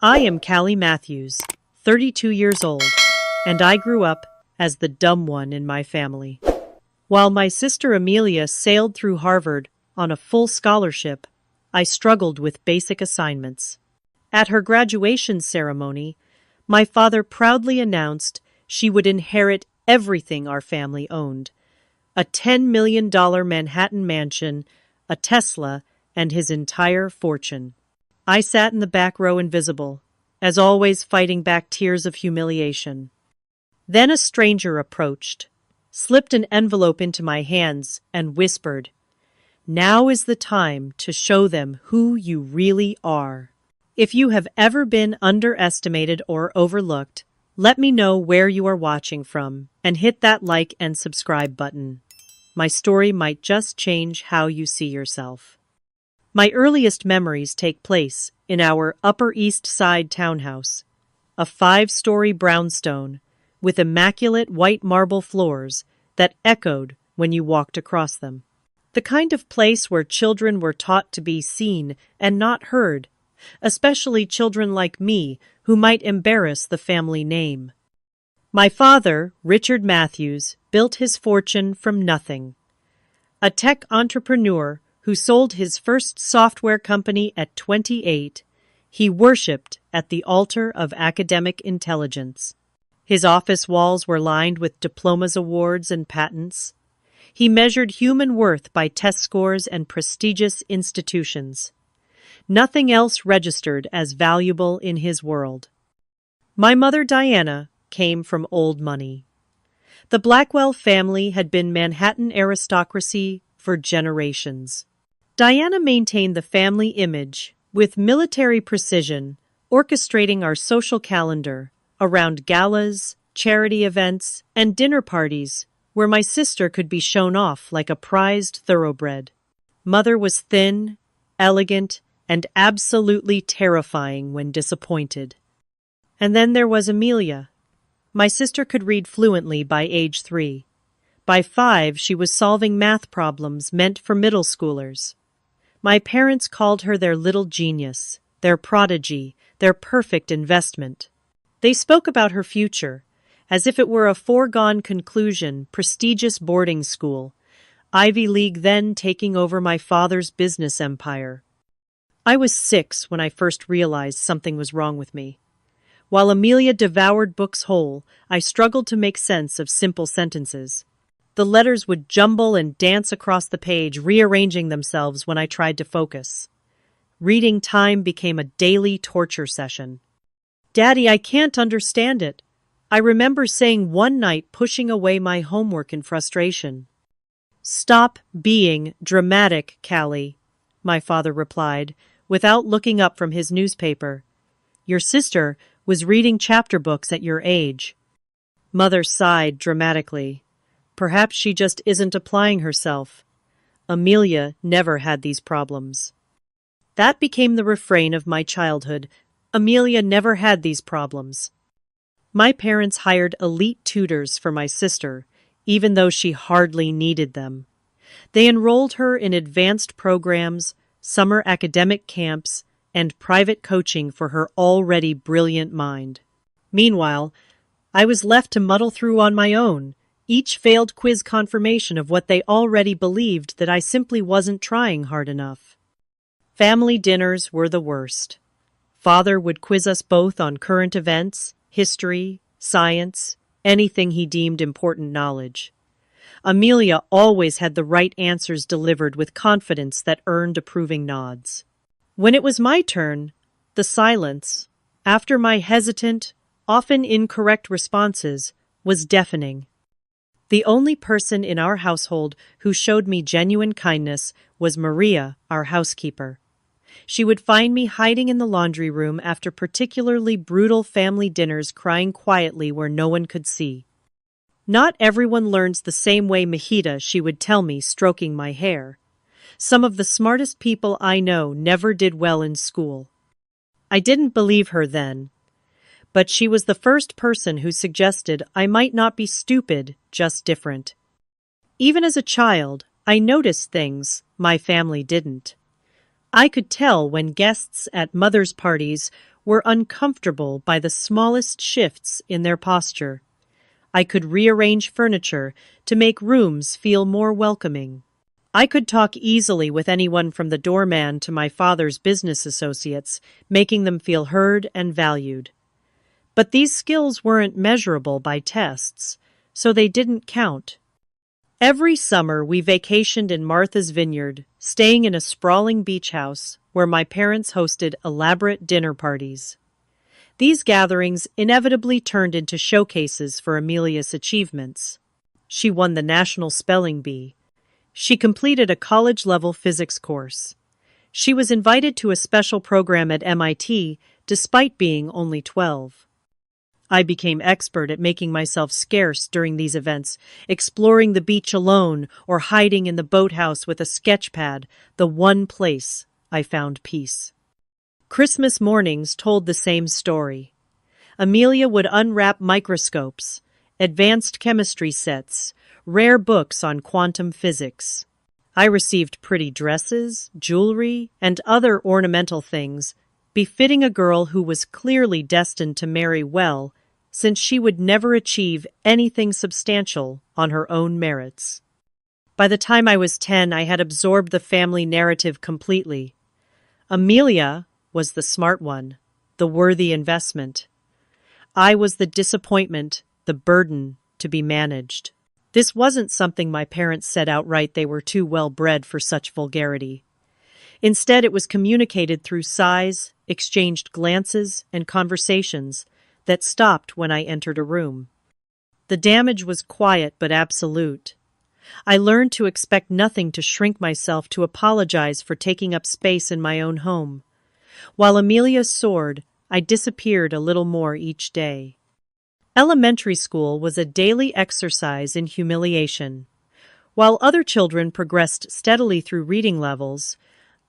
I am Callie Matthews, 32 years old, and I grew up as the dumb one in my family. While my sister Amelia sailed through Harvard on a full scholarship, I struggled with basic assignments. At her graduation ceremony, my father proudly announced she would inherit everything our family owned: a $10 million Manhattan mansion, a Tesla, and his entire fortune. I sat in the back row invisible, as always fighting back tears of humiliation. Then a stranger approached, slipped an envelope into my hands, and whispered, "Now is the time to show them who you really are." If you have ever been underestimated or overlooked, let me know where you are watching from and hit that like and subscribe button. My story might just change how you see yourself. My earliest memories take place in our Upper East Side townhouse, a 5-story brownstone with immaculate white marble floors that echoed when you walked across them. The kind of place where children were taught to be seen and not heard, especially children like me who might embarrass the family name. My father, Richard Matthews, built his fortune from nothing. A tech entrepreneur who sold his first software company at 28, he worshipped at the altar of academic intelligence. His office walls were lined with diplomas, awards, and patents. He measured human worth by test scores and prestigious institutions. Nothing else registered as valuable in his world. My mother, Diana, came from old money. The Blackwell family had been Manhattan aristocracy for generations. Diana maintained the family image with military precision, orchestrating our social calendar around galas, charity events, and dinner parties where my sister could be shown off like a prized thoroughbred. Mother was thin, elegant, and absolutely terrifying when disappointed. And then there was Amelia. My sister could read fluently by age 3. By 5, she was solving math problems meant for middle schoolers. My parents called her their little genius, their prodigy, their perfect investment. They spoke about her future, as if it were a foregone conclusion: prestigious boarding school, Ivy League, then taking over my father's business empire. I was 6 when I first realized something was wrong with me. While Amelia devoured books whole, I struggled to make sense of simple sentences. The letters would jumble and dance across the page, rearranging themselves when I tried to focus. Reading time became a daily torture session. "Daddy, I can't understand it," I remember saying one night, pushing away my homework in frustration. "Stop being dramatic, Callie," my father replied, without looking up from his newspaper. "Your sister was reading chapter books at your age." Mother sighed dramatically. Perhaps she just isn't applying herself. Amelia never had these problems. That became the refrain of my childhood. Amelia never had these problems. My parents hired elite tutors for my sister, even though she hardly needed them. They enrolled her in advanced programs, summer academic camps, and private coaching for her already brilliant mind. Meanwhile, I was left to muddle through on my own, each failed quiz confirmation of what they already believed: that I simply wasn't trying hard enough. Family dinners were the worst. Father would quiz us both on current events, history, science, anything he deemed important knowledge. Amelia always had the right answers delivered with confidence that earned approving nods. When it was my turn, the silence, after my hesitant, often incorrect responses, was deafening. The only person in our household who showed me genuine kindness was Maria, our housekeeper. She would find me hiding in the laundry room after particularly brutal family dinners, crying quietly where no one could see. "Not everyone learns the same way, Mahita," she would tell me, stroking my hair. "Some of the smartest people I know never did well in school." I didn't believe her then, but she was the first person who suggested I might not be stupid, just different. Even as a child, I noticed things my family didn't. I could tell when guests at mother's parties were uncomfortable by the smallest shifts in their posture. I could rearrange furniture to make rooms feel more welcoming. I could talk easily with anyone from the doorman to my father's business associates, making them feel heard and valued. But these skills weren't measurable by tests, so they didn't count. Every summer we vacationed in Martha's Vineyard, staying in a sprawling beach house where my parents hosted elaborate dinner parties. These gatherings inevitably turned into showcases for Amelia's achievements. She won the National Spelling Bee. She completed a college-level physics course. She was invited to a special program at MIT despite being only 12. I became expert at making myself scarce during these events, exploring the beach alone or hiding in the boathouse with a sketch pad, the one place I found peace. Christmas mornings told the same story. Amelia would unwrap microscopes, advanced chemistry sets, rare books on quantum physics. I received pretty dresses, jewelry, and other ornamental things, befitting a girl who was clearly destined to marry well, since she would never achieve anything substantial on her own merits. By the time I was 10, I had absorbed the family narrative completely. Amelia was the smart one, the worthy investment. I was the disappointment, the burden to be managed. This wasn't something my parents said outright. They were too well bred for such vulgarity. Instead, it was communicated through sighs, exchanged glances, and conversations that stopped when I entered a room. The damage was quiet but absolute. I learned to expect nothing, to shrink myself, to apologize for taking up space in my own home. While Amelia soared, I disappeared a little more each day. Elementary school was a daily exercise in humiliation. While other children progressed steadily through reading levels,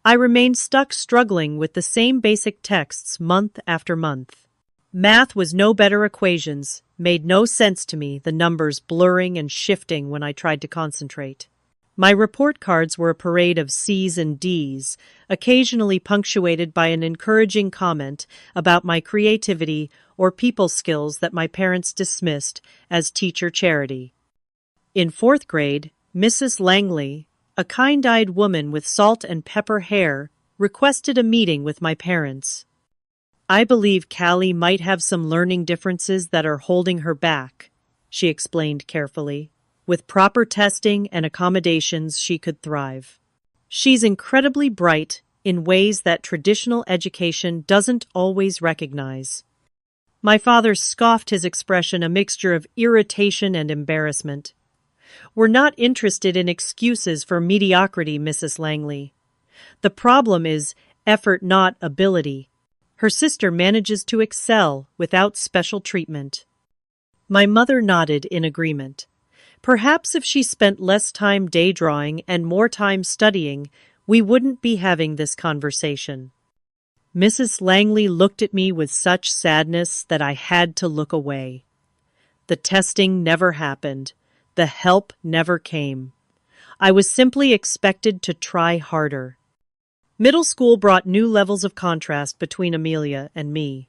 I remained stuck struggling with the same basic texts month after month. Math was no better. Equations made no sense to me, the numbers blurring and shifting when I tried to concentrate. My report cards were a parade of C's and D's, occasionally punctuated by an encouraging comment about my creativity or people skills that my parents dismissed as teacher charity. In fourth grade, Mrs. Langley, a kind-eyed woman with salt and pepper hair, requested a meeting with my parents. "I believe Callie might have some learning differences that are holding her back," she explained carefully. "With proper testing and accommodations, she could thrive. She's incredibly bright in ways that traditional education doesn't always recognize." My father scoffed, his expression a mixture of irritation and embarrassment. "We're not interested in excuses for mediocrity, Mrs. Langley. The problem is effort, not ability. Her sister manages to excel without special treatment." My mother nodded in agreement. Perhaps if she spent less time day drawing and more time studying, we wouldn't be having this conversation. Mrs. Langley looked at me with such sadness that I had to look away. The testing never happened. The help never came. I was simply expected to try harder. Middle school brought new levels of contrast between Amelia and me.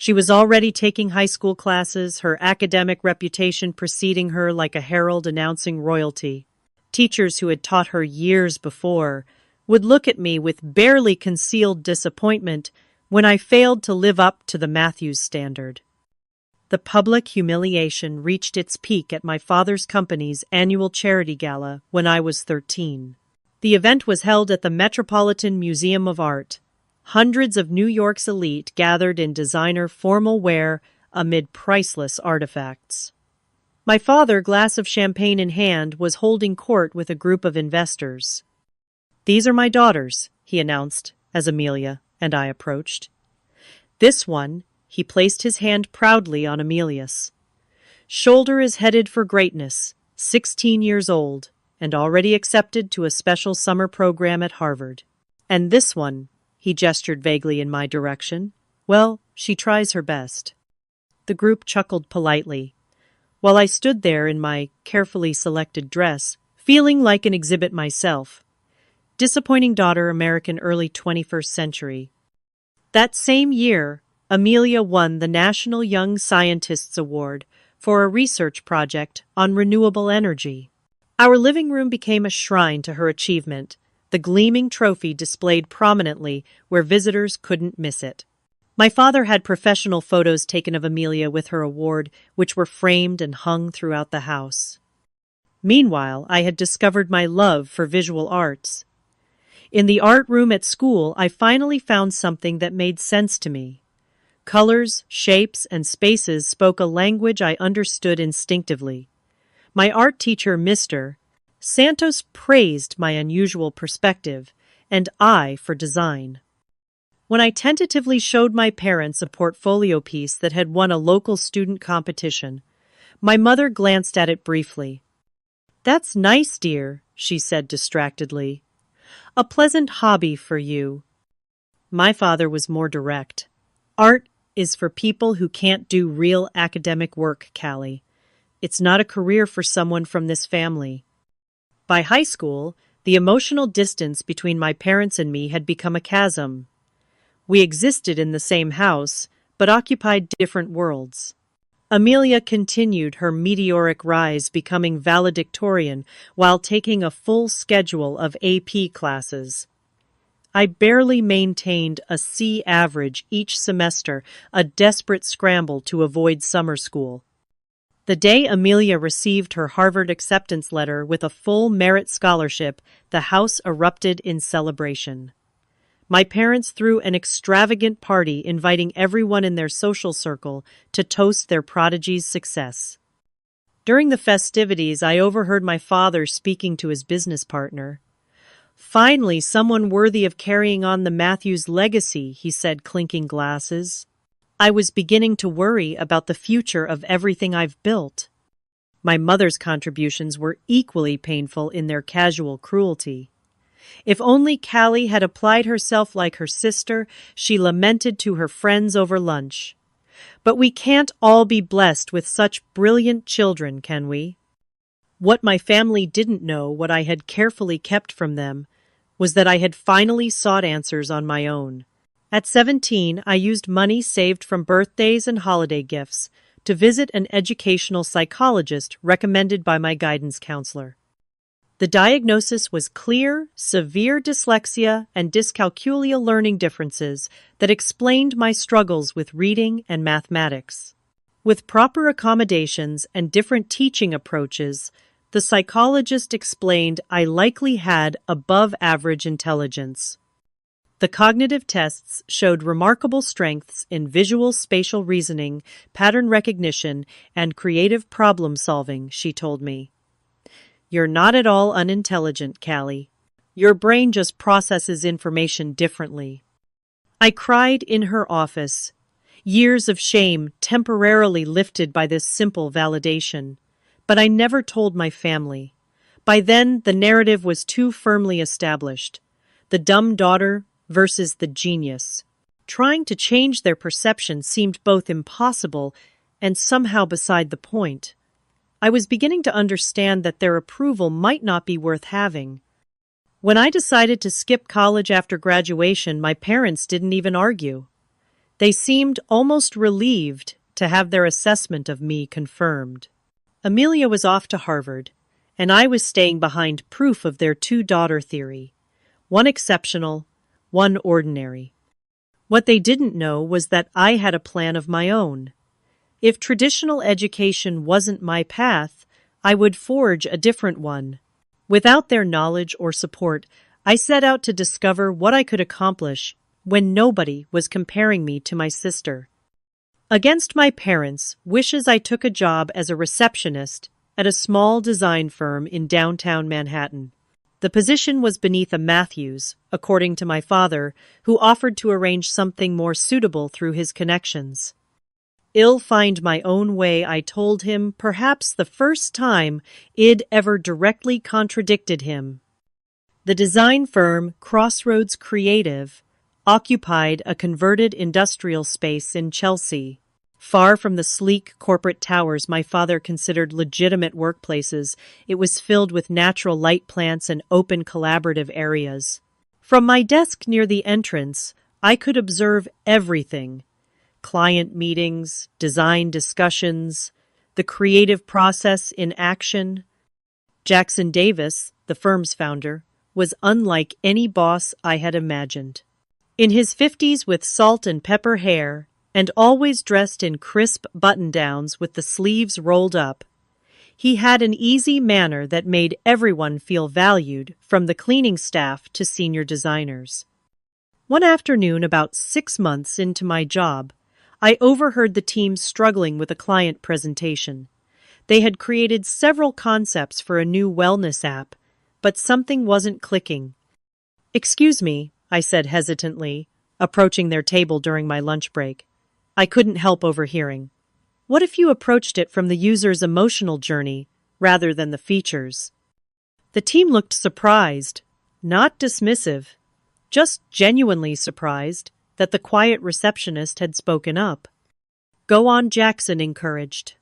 She was already taking high school classes, her academic reputation preceding her like a herald announcing royalty. Teachers who had taught her years before would look at me with barely concealed disappointment when I failed to live up to the Matthews standard. The public humiliation reached its peak at my father's company's annual charity gala when I was 13. The event was held at the Metropolitan Museum of Art. Hundreds of New York's elite gathered in designer formal wear amid priceless artifacts. My father, glass of champagne in hand, was holding court with a group of investors. "These are my daughters," he announced as Amelia and I approached. "This one," he placed his hand proudly on Amelia's shoulder, "is headed for greatness, 16 years old, and already accepted to a special summer program at Harvard. And this one," he gestured vaguely in my direction, "well, she tries her best." The group chuckled politely, while I stood there in my carefully selected dress, feeling like an exhibit myself. Disappointing daughter, American early 21st century. That same year, Amelia won the National Young Scientists Award for a research project on renewable energy. Our living room became a shrine to her achievement, the gleaming trophy displayed prominently where visitors couldn't miss it. My father had professional photos taken of Amelia with her award, which were framed and hung throughout the house. Meanwhile, I had discovered my love for visual arts. In the art room at school, I finally found something that made sense to me. Colors, shapes, and spaces spoke a language I understood instinctively. My art teacher, Mr. Santos, praised my unusual perspective, and eye for design. When I tentatively showed my parents a portfolio piece that had won a local student competition, my mother glanced at it briefly. "That's nice, dear," she said distractedly. "A pleasant hobby for you." My father was more direct. "Art is for people who can't do real academic work, Callie. It's not a career for someone from this family." By high school, the emotional distance between my parents and me had become a chasm. We existed in the same house, but occupied different worlds. Amelia continued her meteoric rise, becoming valedictorian while taking a full schedule of AP classes. I barely maintained a C average each semester, a desperate scramble to avoid summer school. The day Amelia received her Harvard acceptance letter with a full merit scholarship, the house erupted in celebration. My parents threw an extravagant party, inviting everyone in their social circle to toast their prodigy's success. During the festivities, I overheard my father speaking to his business partner. "Finally, someone worthy of carrying on the Matthews legacy," he said, clinking glasses. I was beginning to worry about the future of everything I've built. My mother's contributions were equally painful in their casual cruelty. If only Callie had applied herself like her sister, she lamented to her friends over lunch. But we can't all be blessed with such brilliant children, can we? What my family didn't know, what I had carefully kept from them, was that I had finally sought answers on my own. At 17, I used money saved from birthdays and holiday gifts to visit an educational psychologist recommended by my guidance counselor. The diagnosis was clear: severe dyslexia and dyscalculia learning differences that explained my struggles with reading and mathematics. With proper accommodations and different teaching approaches, the psychologist explained I likely had above-average intelligence. The cognitive tests showed remarkable strengths in visual spatial reasoning, pattern recognition, and creative problem-solving, she told me. "You're not at all unintelligent, Callie. Your brain just processes information differently." I cried in her office, years of shame temporarily lifted by this simple validation. But I never told my family. By then, the narrative was too firmly established. The dumb daughter versus the genius. Trying to change their perception seemed both impossible and somehow beside the point. I was beginning to understand that their approval might not be worth having. When I decided to skip college after graduation, my parents didn't even argue. They seemed almost relieved to have their assessment of me confirmed. Amelia was off to Harvard, and I was staying behind proof of their two-daughter theory. One exceptional, one ordinary. What they didn't know was that I had a plan of my own. If traditional education wasn't my path, I would forge a different one. Without their knowledge or support, I set out to discover what I could accomplish when nobody was comparing me to my sister. Against my parents' wishes, I took a job as a receptionist at a small design firm in downtown Manhattan. The position was beneath a Matthews, according to my father, who offered to arrange something more suitable through his connections. "I'll find my own way," I told him, perhaps the first time I'd ever directly contradicted him. The design firm, Crossroads Creative, occupied a converted industrial space in Chelsea. Far from the sleek corporate towers my father considered legitimate workplaces, it was filled with natural light plants and open collaborative areas. From my desk near the entrance, I could observe everything: client meetings, design discussions, the creative process in action. Jackson Davis, the firm's founder, was unlike any boss I had imagined. In his 50s with salt and pepper hair, and always dressed in crisp button-downs with the sleeves rolled up, he had an easy manner that made everyone feel valued, from the cleaning staff to senior designers. One afternoon, about 6 months into my job, I overheard the team struggling with a client presentation. They had created several concepts for a new wellness app, but something wasn't clicking. "Excuse me," I said hesitantly, approaching their table during my lunch break. I couldn't help overhearing. "What if you approached it from the user's emotional journey rather than the features?" The team looked surprised, not dismissive, just genuinely surprised that the quiet receptionist had spoken up. "Go on," Jackson encouraged.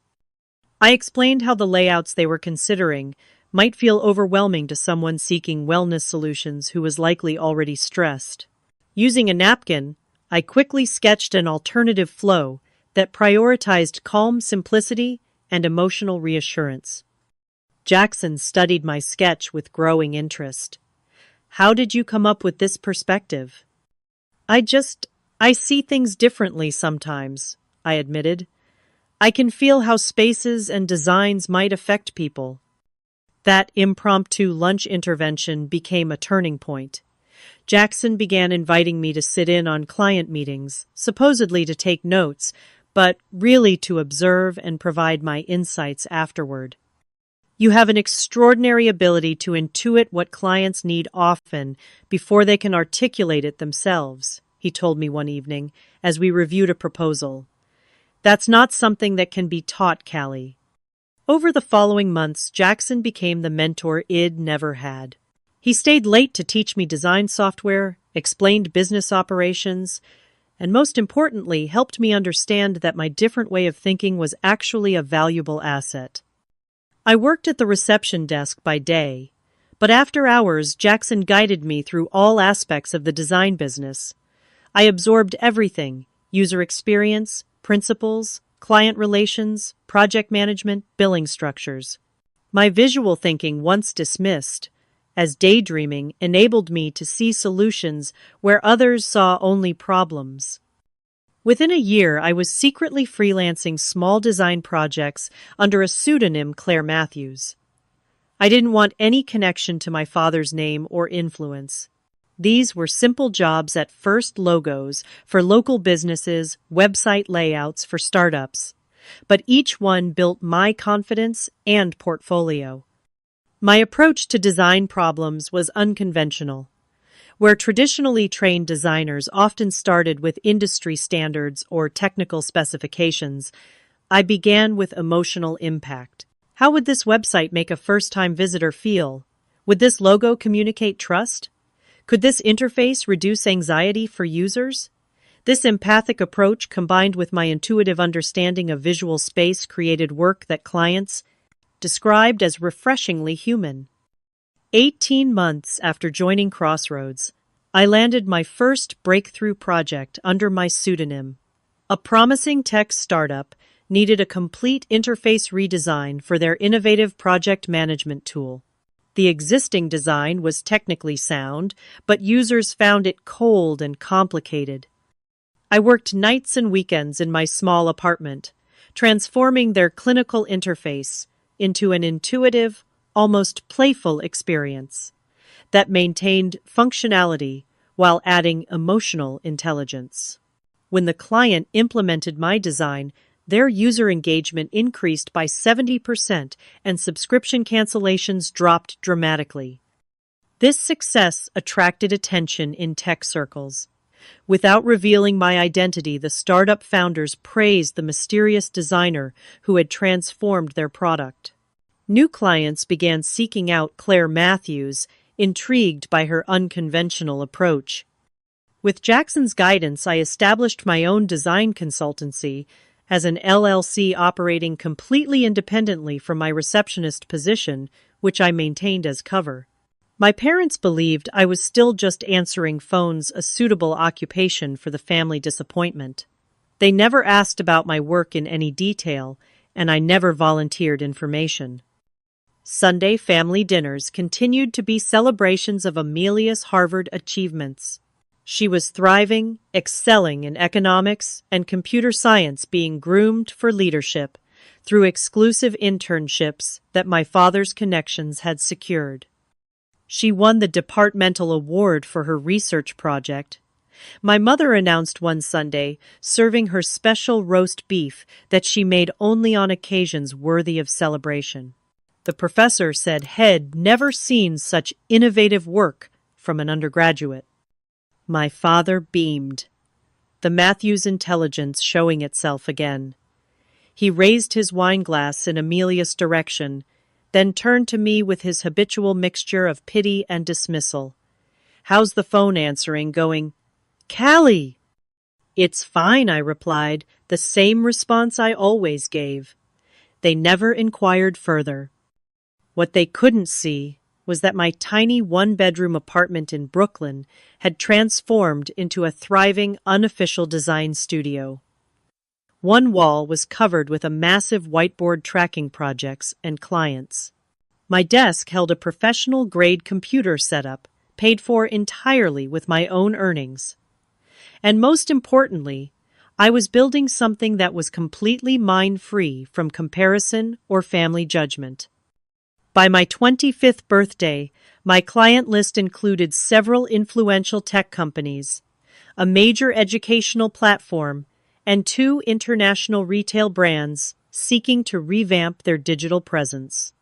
I explained how the layouts they were considering might feel overwhelming to someone seeking wellness solutions who was likely already stressed. Using a napkin, I quickly sketched an alternative flow that prioritized calm simplicity and emotional reassurance. Jackson studied my sketch with growing interest. "How did you come up with this perspective?" I see things differently sometimes," I admitted. "I can feel how spaces and designs might affect people." That impromptu lunch intervention became a turning point. Jackson began inviting me to sit in on client meetings, supposedly to take notes, but really to observe and provide my insights afterward. "You have an extraordinary ability to intuit what clients need often before they can articulate it themselves," he told me one evening as we reviewed a proposal. "That's not something that can be taught, Callie." Over the following months, Jackson became the mentor I'd never had. He stayed late to teach me design software, explained business operations, and most importantly, helped me understand that my different way of thinking was actually a valuable asset. I worked at the reception desk by day, but after hours, Jackson guided me through all aspects of the design business. I absorbed everything: user experience, principles, client relations, project management, billing structures. My visual thinking, once dismissed as daydreaming, enabled me to see solutions where others saw only problems. Within a year, I was secretly freelancing small design projects under a pseudonym, Claire Matthews. I didn't want any connection to my father's name or influence. These were simple jobs at first: logos for local businesses, website layouts for startups. But each one built my confidence and portfolio. My approach to design problems was unconventional. Where traditionally trained designers often started with industry standards or technical specifications, I began with emotional impact. How would this website make a first-time visitor feel? Would this logo communicate trust? Could this interface reduce anxiety for users? This empathic approach, combined with my intuitive understanding of visual space, created work that clients described as refreshingly human. 18 months after joining Crossroads, I landed my first breakthrough project under my pseudonym. A promising tech startup needed a complete interface redesign for their innovative project management tool. The existing design was technically sound, but users found it cold and complicated. I worked nights and weekends in my small apartment, transforming their clinical interface into an intuitive, almost playful experience that maintained functionality while adding emotional intelligence. When the client implemented my design, their user engagement increased by 70% and subscription cancellations dropped dramatically. This success attracted attention in tech circles. Without revealing my identity, the startup founders praised the mysterious designer who had transformed their product. New clients began seeking out Claire Matthews, intrigued by her unconventional approach. With Jackson's guidance, I established my own design consultancy as an LLC operating completely independently from my receptionist position, which I maintained as cover. My parents believed I was still just answering phones, a suitable occupation for the family disappointment. They never asked about my work in any detail, and I never volunteered information. Sunday family dinners continued to be celebrations of Amelia's Harvard achievements. She was thriving, excelling in economics and computer science, being groomed for leadership through exclusive internships that my father's connections had secured. She won the departmental award for her research project. My mother announced one Sunday, serving her special roast beef that she made only on occasions worthy of celebration. The professor said he'd never seen such innovative work from an undergraduate. My father beamed, the Matthews intelligence showing itself again. He raised his wineglass in Amelia's direction, then turned to me with his habitual mixture of pity and dismissal. "How's the phone answering going?" "Callie!" "It's fine," I replied, the same response I always gave. They never inquired further. What they couldn't see was that my tiny one-bedroom apartment in Brooklyn had transformed into a thriving, unofficial design studio. One wall was covered with a massive whiteboard tracking projects and clients. My desk held a professional-grade computer setup, paid for entirely with my own earnings. And most importantly, I was building something that was completely mine-free from comparison or family judgment. By my 25th birthday, my client list included several influential tech companies, a major educational platform, and 2 international retail brands seeking to revamp their digital presence.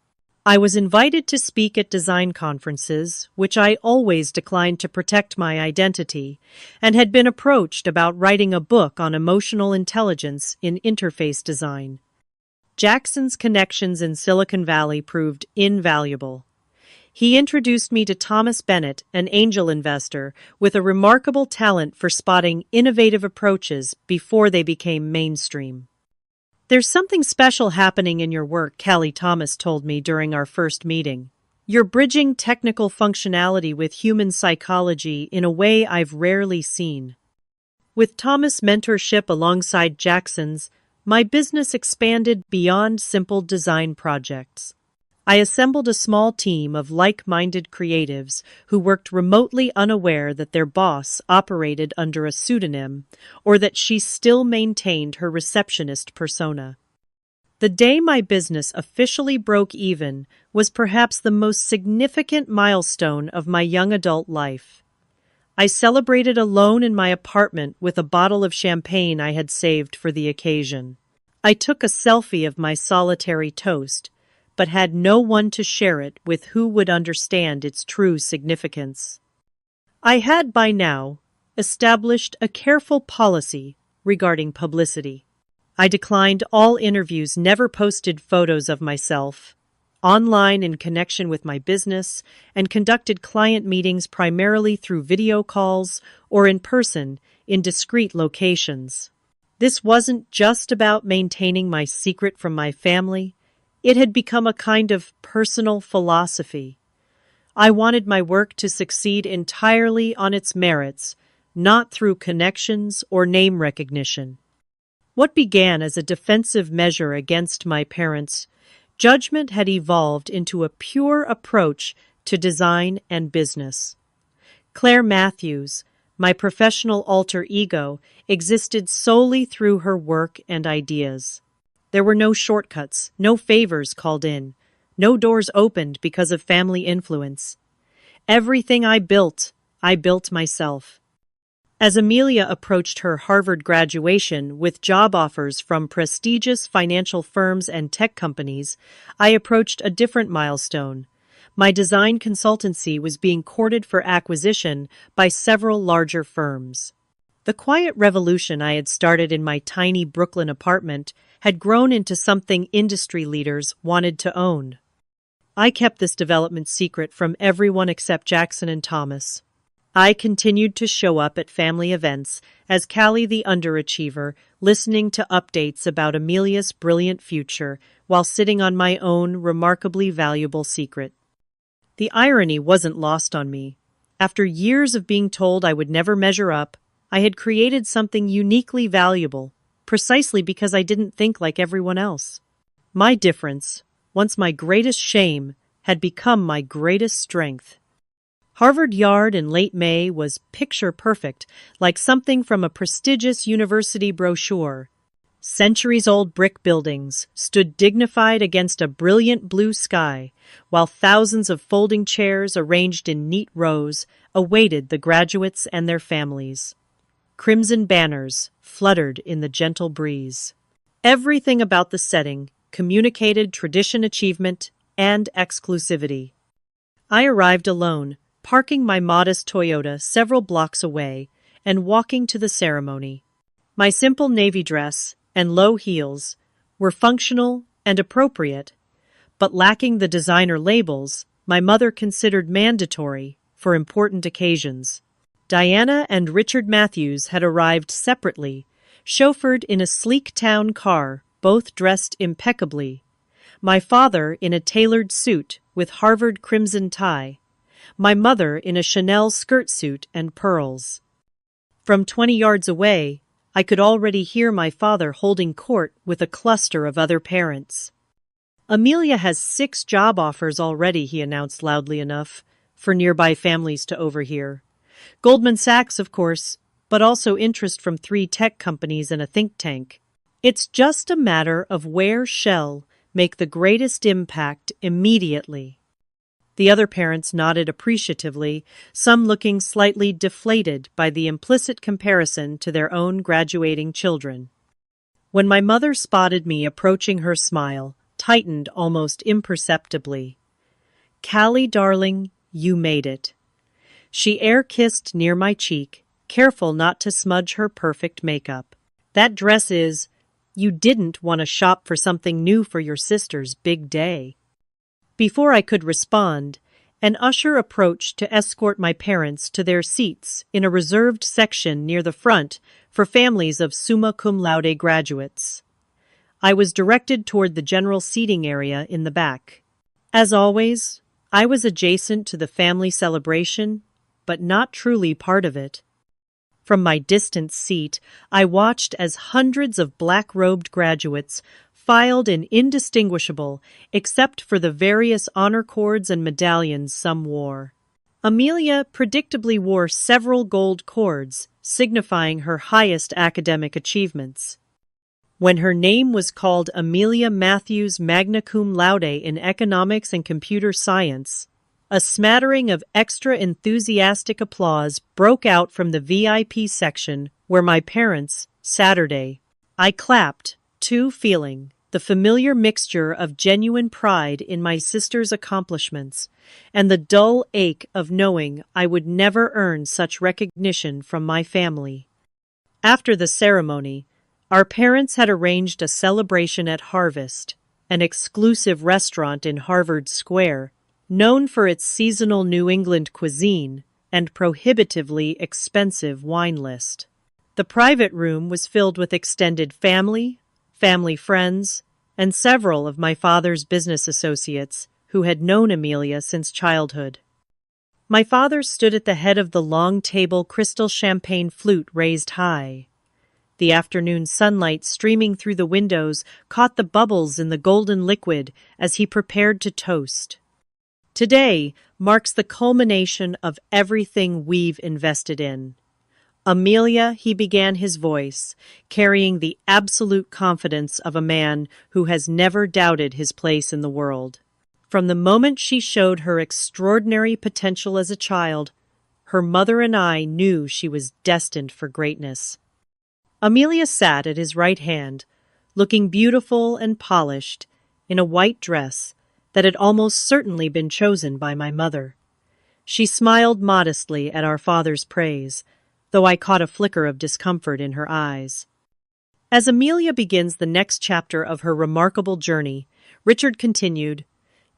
I was invited to speak at design conferences, which I always declined to protect my identity, and had been approached about writing a book on emotional intelligence in interface design. Jackson's connections in Silicon Valley proved invaluable. He introduced me to Thomas Bennett, an angel investor with a remarkable talent for spotting innovative approaches before they became mainstream. "There's something special happening in your work," Callie Thomas told me during our first meeting. "You're bridging technical functionality with human psychology in a way I've rarely seen." With Thomas' mentorship alongside Jackson's, my business expanded beyond simple design projects. I assembled a small team of like-minded creatives who worked remotely, unaware that their boss operated under a pseudonym or that she still maintained her receptionist persona. The day my business officially broke even was perhaps the most significant milestone of my young adult life. I celebrated alone in my apartment with a bottle of champagne I had saved for the occasion. I took a selfie of my solitary toast, but had no one to share it with who would understand its true significance. I had by now established a careful policy regarding publicity. I declined all interviews, never posted photos of myself online in connection with my business, and conducted client meetings primarily through video calls or in person in discreet locations. This wasn't just about maintaining my secret from my family. It had become a kind of personal philosophy. I wanted my work to succeed entirely on its merits, not through connections or name recognition. What began as a defensive measure against my parents' judgment had evolved into a pure approach to design and business. Claire Matthews, my professional alter ego, existed solely through her work and ideas. There were no shortcuts, no favors called in, no doors opened because of family influence. Everything I built myself. As Amelia approached her Harvard graduation with job offers from prestigious financial firms and tech companies, I approached a different milestone. My design consultancy was being courted for acquisition by several larger firms. The quiet revolution I had started in my tiny Brooklyn apartment had grown into something industry leaders wanted to own. I kept this development secret from everyone except Jackson and Thomas. I continued to show up at family events as Callie the underachiever, listening to updates about Amelia's brilliant future while sitting on my own remarkably valuable secret. The irony wasn't lost on me. After years of being told I would never measure up, I had created something uniquely valuable, precisely because I didn't think like everyone else. My difference, once my greatest shame, had become my greatest strength. Harvard Yard in late May was picture perfect, like something from a prestigious university brochure. Centuries-old brick buildings stood dignified against a brilliant blue sky, while thousands of folding chairs arranged in neat rows awaited the graduates and their families. Crimson banners fluttered in the gentle breeze. Everything about the setting communicated tradition, achievement, and exclusivity. I arrived alone, parking my modest Toyota several blocks away and walking to the ceremony. My simple navy dress and low heels were functional and appropriate, but lacking the designer labels my mother considered mandatory for important occasions. Diana and Richard Matthews had arrived separately, chauffeured in a sleek town car, both dressed impeccably. My father in a tailored suit with Harvard crimson tie, my mother in a Chanel skirt suit and pearls. From 20 yards away, I could already hear my father holding court with a cluster of other parents. Amelia has 6 job offers already, he announced loudly enough for nearby families to overhear. Goldman Sachs, of course, but also interest from 3 tech companies and a think tank. It's just a matter of where shall make the greatest impact immediately. The other parents nodded appreciatively, some looking slightly deflated by the implicit comparison to their own graduating children. When my mother spotted me approaching, her smile tightened almost imperceptibly. "Callie, darling, you made it." She air-kissed near my cheek, careful not to smudge her perfect makeup. "That dress is... You didn't want to shop for something new for your sister's big day." Before I could respond, an usher approached to escort my parents to their seats in a reserved section near the front for families of summa cum laude graduates. I was directed toward the general seating area in the back. As always, I was adjacent to the family celebration, but not truly part of it. From my distant seat, I watched as hundreds of black-robed graduates filed in indistinguishable, except for the various honor cords and medallions some wore. Amelia predictably wore several gold cords, signifying her highest academic achievements. When her name was called Amelia Matthews magna cum laude in economics and computer science, a smattering of extra enthusiastic applause broke out from the VIP section where my parents, Saturday. I clapped, too, feeling the familiar mixture of genuine pride in my sister's accomplishments and the dull ache of knowing I would never earn such recognition from my family. After the ceremony, our parents had arranged a celebration at Harvest, an exclusive restaurant in Harvard Square, known for its seasonal New England cuisine and prohibitively expensive wine list. The private room was filled with extended family friends, and several of my father's business associates who had known Amelia since childhood. My father stood at the head of the long table, crystal champagne flute raised high. The afternoon sunlight streaming through the windows caught the bubbles in the golden liquid as he prepared to toast. "Today marks the culmination of everything we've invested in. Amelia," he began, his voice carrying the absolute confidence of a man who has never doubted his place in the world. "From the moment she showed her extraordinary potential as a child, her mother and I knew she was destined for greatness." Amelia sat at his right hand, looking beautiful and polished, in a white dress that had almost certainly been chosen by my mother. She smiled modestly at our father's praise, though I caught a flicker of discomfort in her eyes. As Amelia begins the next chapter of her remarkable journey, Richard continued,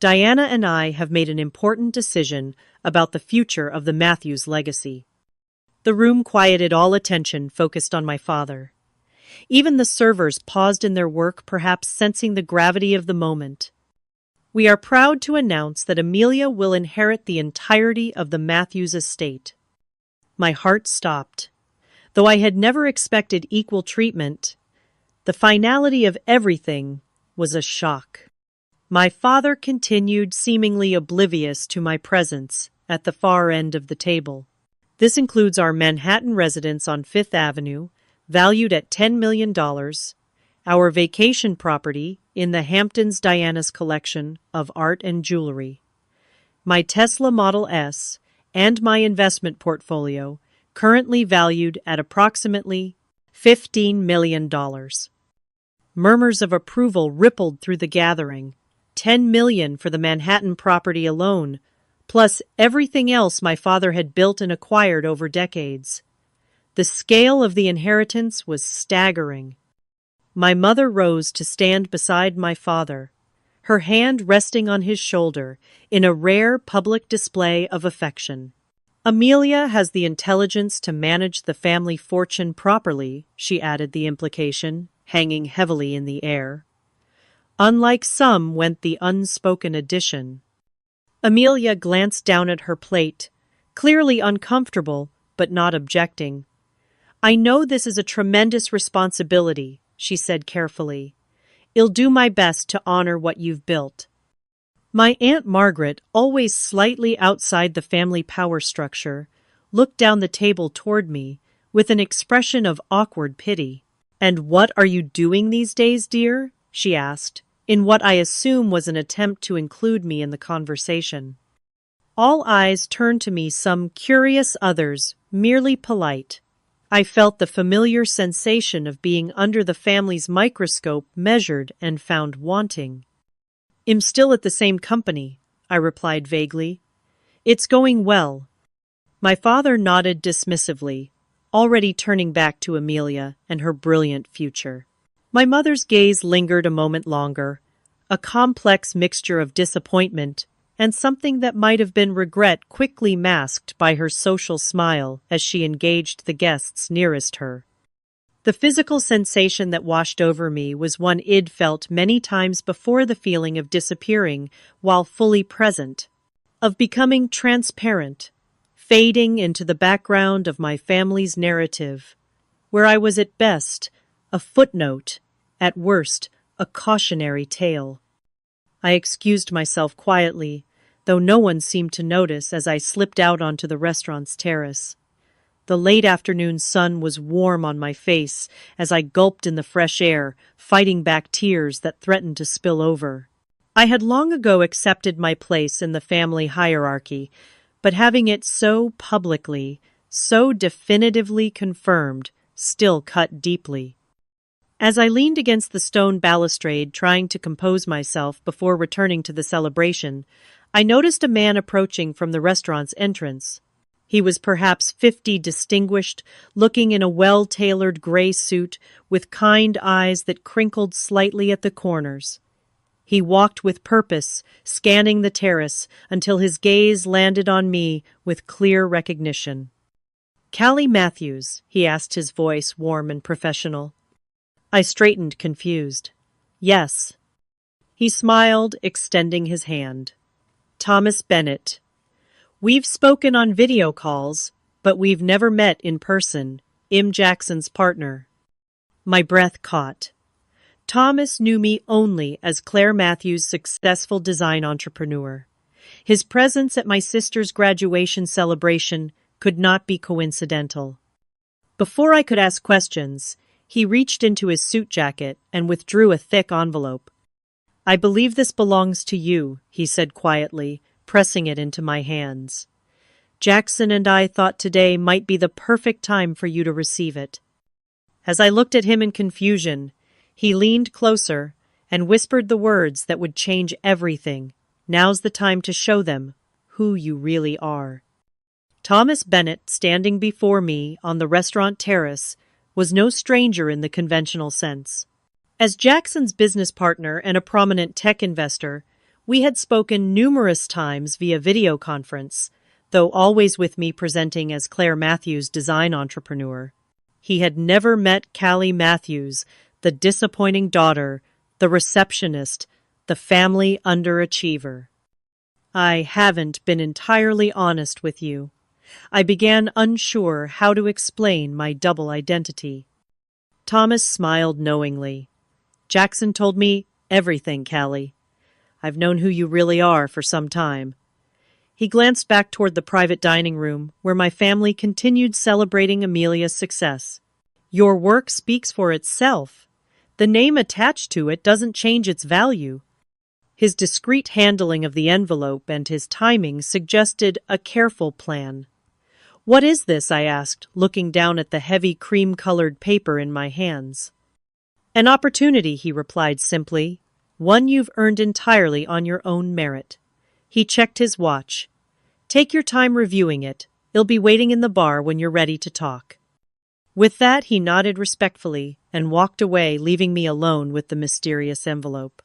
"Diana and I have made an important decision about the future of the Matthews legacy." The room quieted, all attention focused on my father. Even the servers paused in their work, perhaps sensing the gravity of the moment. "We are proud to announce that Amelia will inherit the entirety of the Matthews estate." My heart stopped. Though I had never expected equal treatment, The finality of everything was a shock. My father continued seemingly oblivious to my presence at the far end of the table. This includes our Manhattan residence on Fifth Avenue, valued at $10 million, our vacation property in the Hamptons Diana's collection of art and jewelry, my Tesla Model S, and my investment portfolio, currently valued at approximately $15 million. Murmurs of approval rippled through the gathering. $10 million for the Manhattan property alone, plus everything else my father had built and acquired over decades. The scale of the inheritance was staggering. My mother rose to stand beside my father, her hand resting on his shoulder in a rare public display of affection. Amelia has the intelligence to manage the family fortune properly, she added, the implication hanging heavily in the air. Unlike some, went the unspoken addition. Amelia glanced down at her plate, clearly uncomfortable, but not objecting. I know this is a tremendous responsibility, she said carefully. I'll do my best to honor what you've built. My Aunt Margaret, always slightly outside the family power structure, looked down the table toward me with an expression of awkward pity. And what are you doing these days, dear? She asked, in what I assume was an attempt to include me in the conversation. All eyes turned to me, some curious, others merely polite. I felt the familiar sensation of being under the family's microscope, measured and found wanting. I'm still at the same company, I replied vaguely. It's going well. My father nodded dismissively, already turning back to Amelia and her brilliant future. My mother's gaze lingered a moment longer, a complex mixture of disappointment and something that might have been regret, quickly masked by her social smile as she engaged the guests nearest her. The physical sensation that washed over me was one I'd felt many times before, the feeling of disappearing while fully present, of becoming transparent, fading into the background of my family's narrative, where I was at best a footnote, at worst a cautionary tale. I excused myself quietly, though no one seemed to notice, as I slipped out onto the restaurant's terrace. The late afternoon sun was warm on my face as I gulped in the fresh air, fighting back tears that threatened to spill over. I had long ago accepted my place in the family hierarchy, but having it so publicly, so definitively confirmed, still cut deeply. As I leaned against the stone balustrade, trying to compose myself before returning to the celebration, I noticed a man approaching from the restaurant's entrance. He was perhaps 50, distinguished, looking in a well-tailored gray suit with kind eyes that crinkled slightly at the corners. He walked with purpose, scanning the terrace until his gaze landed on me with clear recognition. "Callie Matthews," he asked, his voice warm and professional. I straightened, confused. "Yes." He smiled, extending his hand. "Thomas Bennett. We've spoken on video calls, but we've never met in person. I'm Jackson's partner." My breath caught. Thomas knew me only as Claire Matthews' successful design entrepreneur. His presence at my sister's graduation celebration could not be coincidental. Before I could ask questions, he reached into his suit jacket and withdrew a thick envelope. "I believe this belongs to you," he said quietly, pressing it into my hands. "Jackson and I thought today might be the perfect time for you to receive it." As I looked at him in confusion, he leaned closer and whispered the words that would change everything. "Now's the time to show them who you really are." Thomas Bennett, standing before me on the restaurant terrace, was no stranger in the conventional sense. As Jackson's business partner and a prominent tech investor, we had spoken numerous times via video conference, though always with me presenting as Claire Matthews' design entrepreneur. He had never met Callie Matthews, the disappointing daughter, the receptionist, the family underachiever. "I haven't been entirely honest with you." I began, unsure how to explain my double identity. Thomas smiled knowingly. Jackson told me everything, Callie. I've known who you really are for some time. He glanced back toward the private dining room, where my family continued celebrating Amelia's success. Your work speaks for itself. The name attached to it doesn't change its value. His discreet handling of the envelope and his timing suggested a careful plan. What is this? I asked, looking down at the heavy cream-colored paper in my hands. An opportunity, he replied simply. One you've earned entirely on your own merit. He checked his watch. Take your time reviewing it. It'll be waiting in the bar when you're ready to talk. With that, he nodded respectfully and walked away, leaving me alone with the mysterious envelope.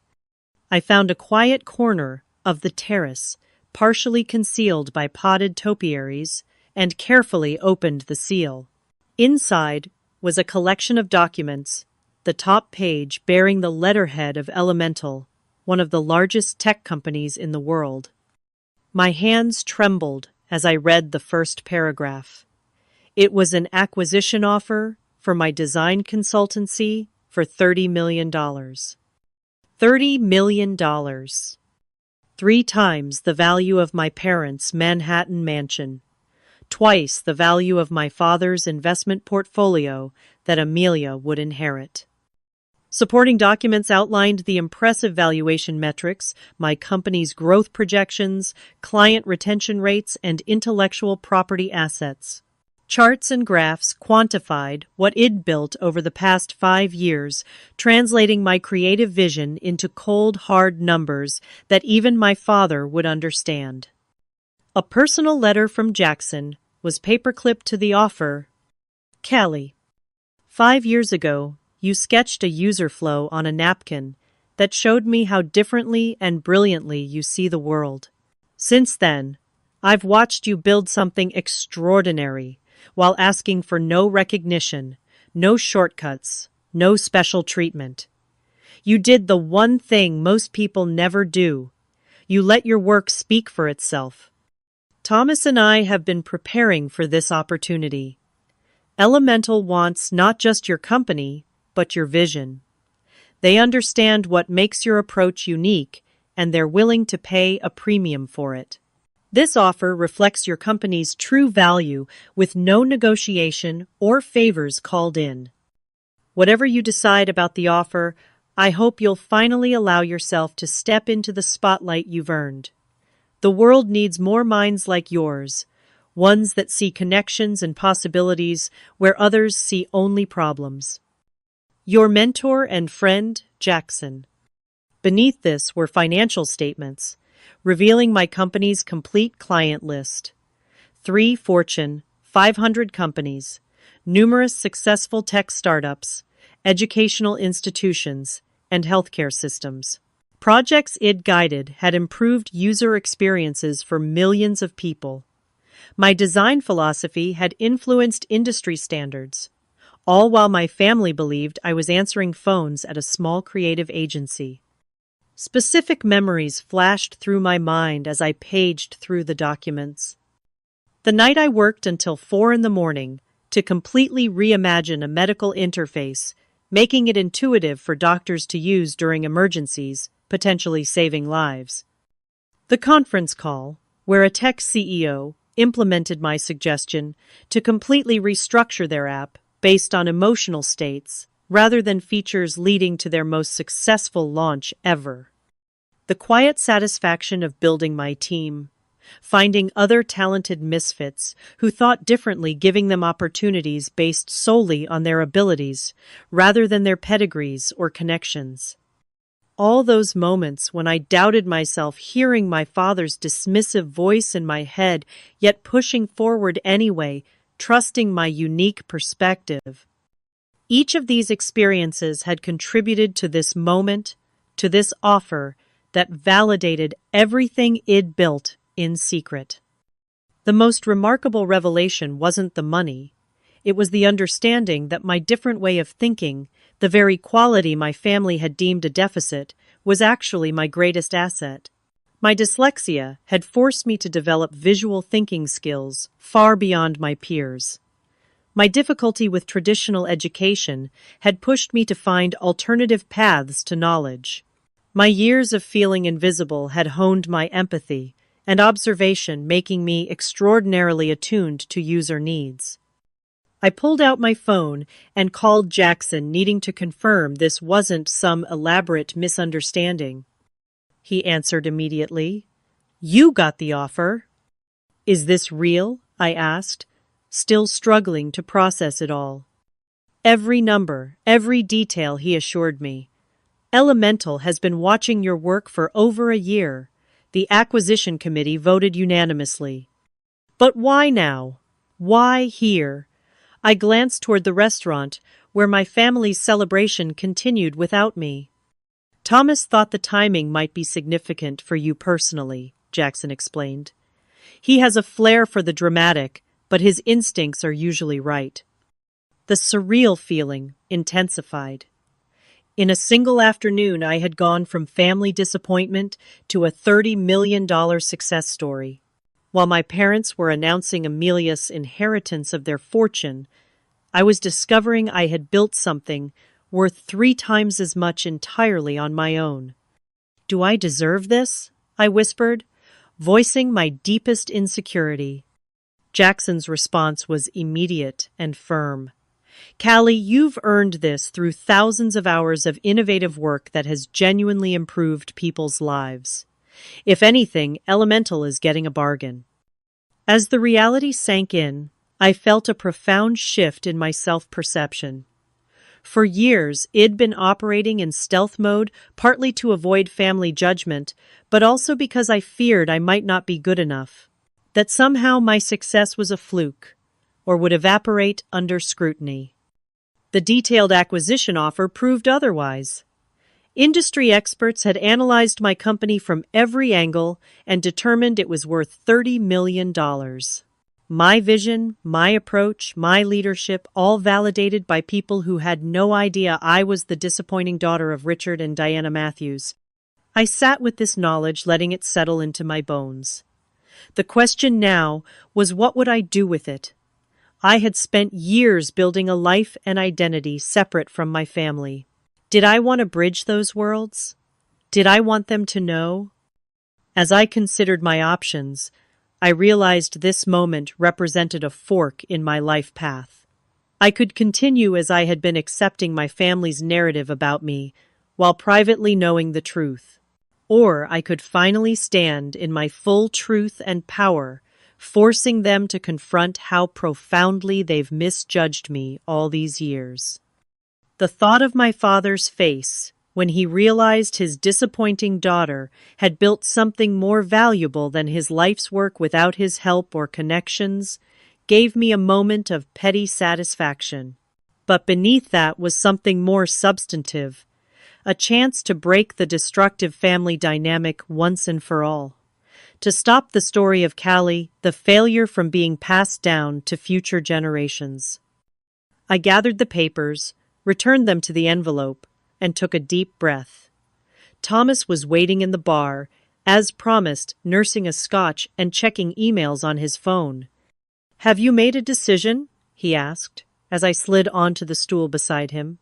I found a quiet corner of the terrace, partially concealed by potted topiaries, and carefully opened the seal. Inside was a collection of documents, the top page bearing the letterhead of Elemental, one of the largest tech companies in the world. My hands trembled as I read the first paragraph. It was an acquisition offer for my design consultancy for $30 million. $30 million. 3 times the value of my parents' Manhattan mansion. Twice the value of my father's investment portfolio that Amelia would inherit. Supporting documents outlined the impressive valuation metrics, my company's growth projections, client retention rates, and intellectual property assets. Charts and graphs quantified what I'd built over the past 5 years, translating my creative vision into cold, hard numbers that even my father would understand. A personal letter from Jackson was paperclipped to the offer. Callie, 5 years ago, you sketched a user flow on a napkin that showed me how differently and brilliantly you see the world. Since then, I've watched you build something extraordinary while asking for no recognition, no shortcuts, no special treatment. You did the one thing most people never do. You let your work speak for itself. Thomas and I have been preparing for this opportunity. Elemental wants not just your company, but your vision. They understand what makes your approach unique, and they're willing to pay a premium for it. This offer reflects your company's true value with no negotiation or favors called in. Whatever you decide about the offer, I hope you'll finally allow yourself to step into the spotlight you've earned. The world needs more minds like yours, ones that see connections and possibilities where others see only problems. Your mentor and friend, Jackson. Beneath this were financial statements, revealing my company's complete client list. 3 Fortune 500 companies, numerous successful tech startups, educational institutions, and healthcare systems. Projects I'd guided had improved user experiences for millions of people. My design philosophy had influenced industry standards, all while my family believed I was answering phones at a small creative agency. Specific memories flashed through my mind as I paged through the documents. The night I worked until 4 in the morning to completely reimagine a medical interface, making it intuitive for doctors to use during emergencies, potentially saving lives. The conference call, where a tech CEO implemented my suggestion to completely restructure their app based on emotional states rather than features leading to their most successful launch ever. The quiet satisfaction of building my team, finding other talented misfits who thought differently, giving them opportunities based solely on their abilities rather than their pedigrees or connections. All those moments when I doubted myself, hearing my father's dismissive voice in my head, yet pushing forward anyway, trusting my unique perspective. Each of these experiences had contributed to this moment, to this offer that validated everything I'd built in secret. The most remarkable revelation wasn't the money. It was the understanding that my different way of thinking, the very quality my family had deemed a deficit, was actually my greatest asset. My dyslexia had forced me to develop visual thinking skills far beyond my peers. My difficulty with traditional education had pushed me to find alternative paths to knowledge. My years of feeling invisible had honed my empathy and observation, making me extraordinarily attuned to user needs. I pulled out my phone and called Jackson, needing to confirm this wasn't some elaborate misunderstanding. He answered immediately. "You got the offer." "Is this real?" I asked, still struggling to process it all. "Every number, every detail," he assured me. "Elemental has been watching your work for over a year. The acquisition committee voted unanimously." But why now? Why here? I glanced toward the restaurant, where my family's celebration continued without me. "Thomas thought the timing might be significant for you personally," Jackson explained. "He has a flair for the dramatic, but his instincts are usually right." The surreal feeling intensified. In a single afternoon, I had gone from family disappointment to a $30 million success story. While my parents were announcing Amelia's inheritance of their fortune, I was discovering I had built something worth 3 times as much entirely on my own. "Do I deserve this?" I whispered, voicing my deepest insecurity. Jackson's response was immediate and firm. "Callie, you've earned this through thousands of hours of innovative work that has genuinely improved people's lives. If anything, Elemental is getting a bargain." As the reality sank in, I felt a profound shift in my self-perception. For years, I'd been operating in stealth mode, partly to avoid family judgment, but also because I feared I might not be good enough, that somehow my success was a fluke, or would evaporate under scrutiny. The detailed acquisition offer proved otherwise. Industry experts had analyzed my company from every angle and determined it was worth $30 million. My vision, my approach, my leadership, all validated by people who had no idea I was the disappointing daughter of Richard and Diana Matthews. I sat with this knowledge, letting it settle into my bones. The question now was, what would I do with it? I had spent years building a life and identity separate from my family. Did I want to bridge those worlds? Did I want them to know? As I considered my options, I realized this moment represented a fork in my life path. I could continue as I had been, accepting my family's narrative about me, while privately knowing the truth. Or I could finally stand in my full truth and power, forcing them to confront how profoundly they've misjudged me all these years. The thought of my father's face, when he realized his disappointing daughter had built something more valuable than his life's work without his help or connections, gave me a moment of petty satisfaction. But beneath that was something more substantive, a chance to break the destructive family dynamic once and for all. To stop the story of Callie, the failure, from being passed down to future generations. I gathered the papers, returned them to the envelope, and took a deep breath. Thomas was waiting in the bar, as promised, nursing a scotch and checking emails on his phone. "Have you made a decision?" he asked, as I slid onto the stool beside him.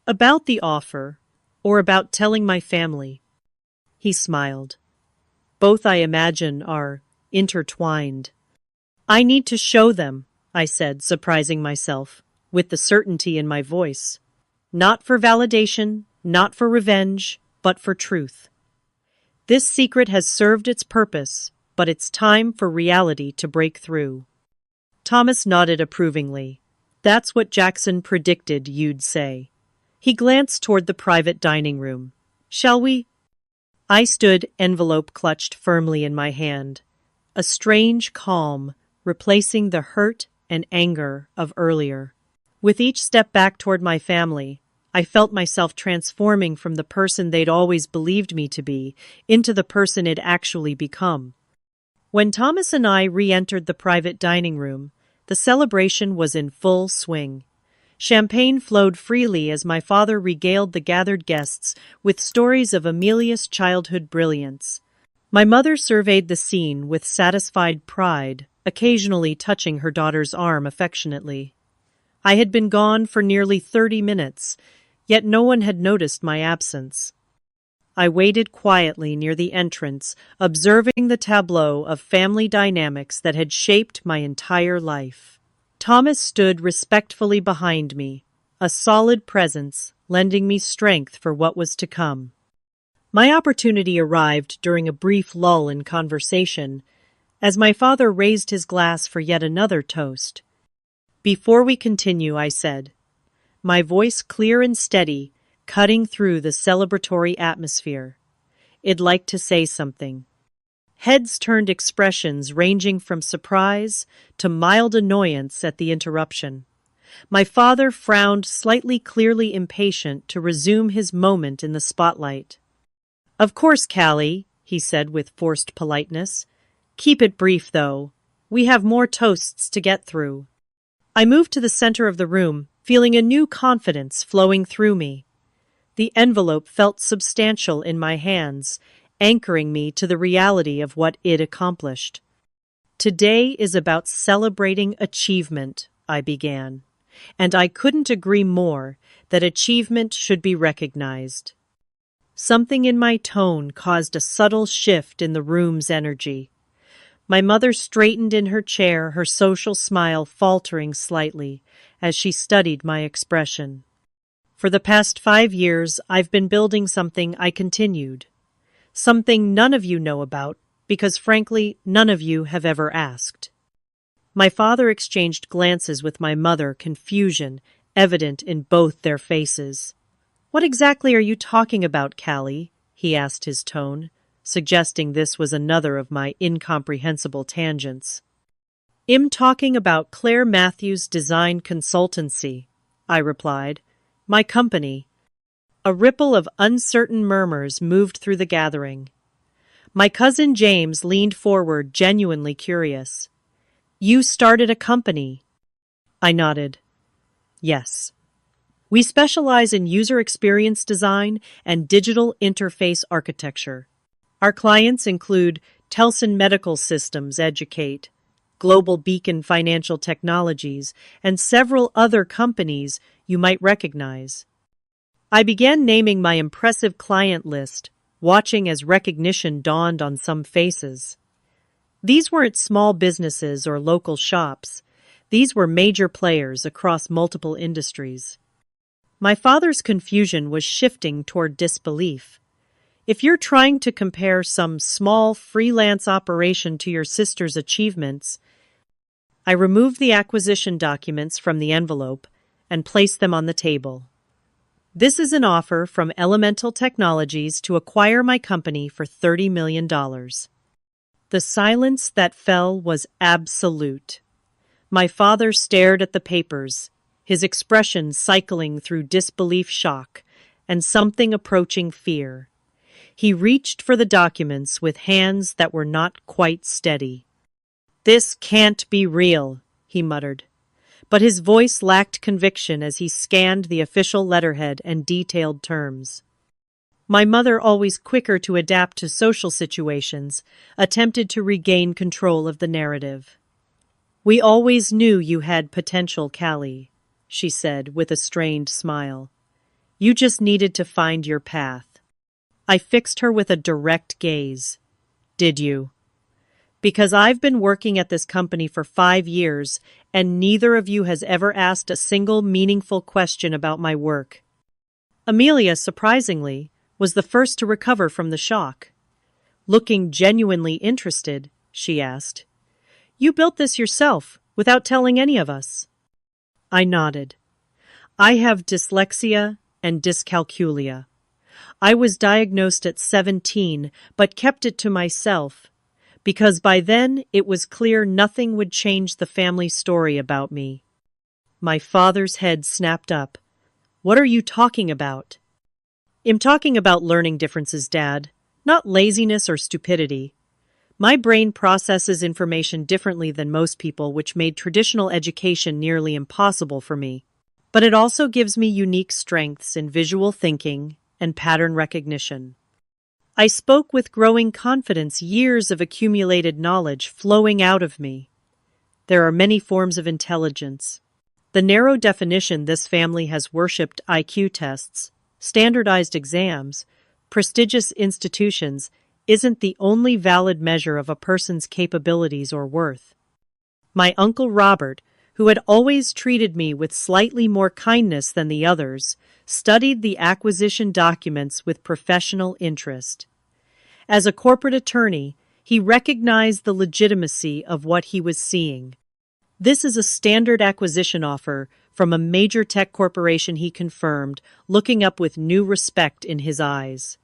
"About the offer, or about telling my family?" He smiled. "Both, I imagine, are intertwined." "I need to show them," I said, surprising myself, with the certainty in my voice. "Not for validation, not for revenge, but for truth. This secret has served its purpose, but it's time for reality to break through." Thomas nodded approvingly. "That's what Jackson predicted you'd say." He glanced toward the private dining room. "Shall we?" I stood, envelope clutched firmly in my hand, a strange calm replacing the hurt and anger of earlier. With each step back toward my family, I felt myself transforming from the person they'd always believed me to be into the person I'd actually become. When Thomas and I re-entered the private dining room, the celebration was in full swing. Champagne flowed freely as my father regaled the gathered guests with stories of Amelia's childhood brilliance. My mother surveyed the scene with satisfied pride, occasionally touching her daughter's arm affectionately. I had been gone for nearly 30 minutes, yet no one had noticed my absence. I waited quietly near the entrance, observing the tableau of family dynamics that had shaped my entire life. Thomas stood respectfully behind me, a solid presence lending me strength for what was to come. My opportunity arrived during a brief lull in conversation, as my father raised his glass for yet another toast. "Before we continue," I said, my voice clear and steady, cutting through the celebratory atmosphere, "I'd like to say something." Heads turned, expressions ranging from surprise to mild annoyance at the interruption. My father frowned slightly, clearly impatient to resume his moment in the spotlight. "Of course, Callie," he said with forced politeness. "Keep it brief, though. We have more toasts to get through." I moved to the center of the room, feeling a new confidence flowing through me. The envelope felt substantial in my hands, anchoring me to the reality of what it accomplished. "Today is about celebrating achievement," I began, "and I couldn't agree more that achievement should be recognized." Something in my tone caused a subtle shift in the room's energy. My mother straightened in her chair, her social smile faltering slightly as she studied my expression. "For the past 5 years, I've been building something," I continued. "Something none of you know about, because frankly, none of you have ever asked." My father exchanged glances with my mother, confusion evident in both their faces. "What exactly are you talking about, Callie?" he asked, his tone suggesting this was another of my incomprehensible tangents. "I'm talking about Claire Matthews Design Consultancy," I replied. "My company." A ripple of uncertain murmurs moved through the gathering. My cousin James leaned forward, genuinely curious. "You started a company?" I nodded. "Yes. We specialize in user experience design and digital interface architecture. Our clients include Telson Medical Systems, Educate, Global Beacon Financial Technologies, and several other companies you might recognize." I began naming my impressive client list, watching as recognition dawned on some faces. These weren't small businesses or local shops. These were major players across multiple industries. My father's confusion was shifting toward disbelief. "If you're trying to compare some small freelance operation to your sister's achievements," I removed the acquisition documents from the envelope and placed them on the table. "This is an offer from Elemental Technologies to acquire my company for $30 million. The silence that fell was absolute. My father stared at the papers, his expression cycling through disbelief, shock, and something approaching fear. He reached for the documents with hands that were not quite steady. "This can't be real," he muttered. But his voice lacked conviction as he scanned the official letterhead and detailed terms. My mother, always quicker to adapt to social situations, attempted to regain control of the narrative. "We always knew you had potential, Callie," she said with a strained smile. "You just needed to find your path." I fixed her with a direct gaze. "Did you?" "Because I've been working at this company for 5 years, and neither of you has ever asked a single meaningful question about my work." Amelia, surprisingly, was the first to recover from the shock. Looking genuinely interested, she asked, "You built this yourself, without telling any of us?" I nodded. "I have dyslexia and dyscalculia. I was diagnosed at 17, but kept it to myself, because by then it was clear nothing would change the family story about me." My father's head snapped up. "What are you talking about?" "I'm talking about learning differences, Dad, not laziness or stupidity. My brain processes information differently than most people, which made traditional education nearly impossible for me. But it also gives me unique strengths in visual thinking and pattern recognition." I spoke with growing confidence, years of accumulated knowledge flowing out of me. "There are many forms of intelligence. The narrow definition this family has worshipped IQ tests, standardized exams, prestigious institutions isn't the only valid measure of a person's capabilities or worth. My Uncle Robert, who had always treated me with slightly more kindness than the others, studied the acquisition documents with professional interest. As a corporate attorney, he recognized the legitimacy of what he was seeing. This is a standard acquisition offer from a major tech corporation, he confirmed, looking up with new respect in his eyes.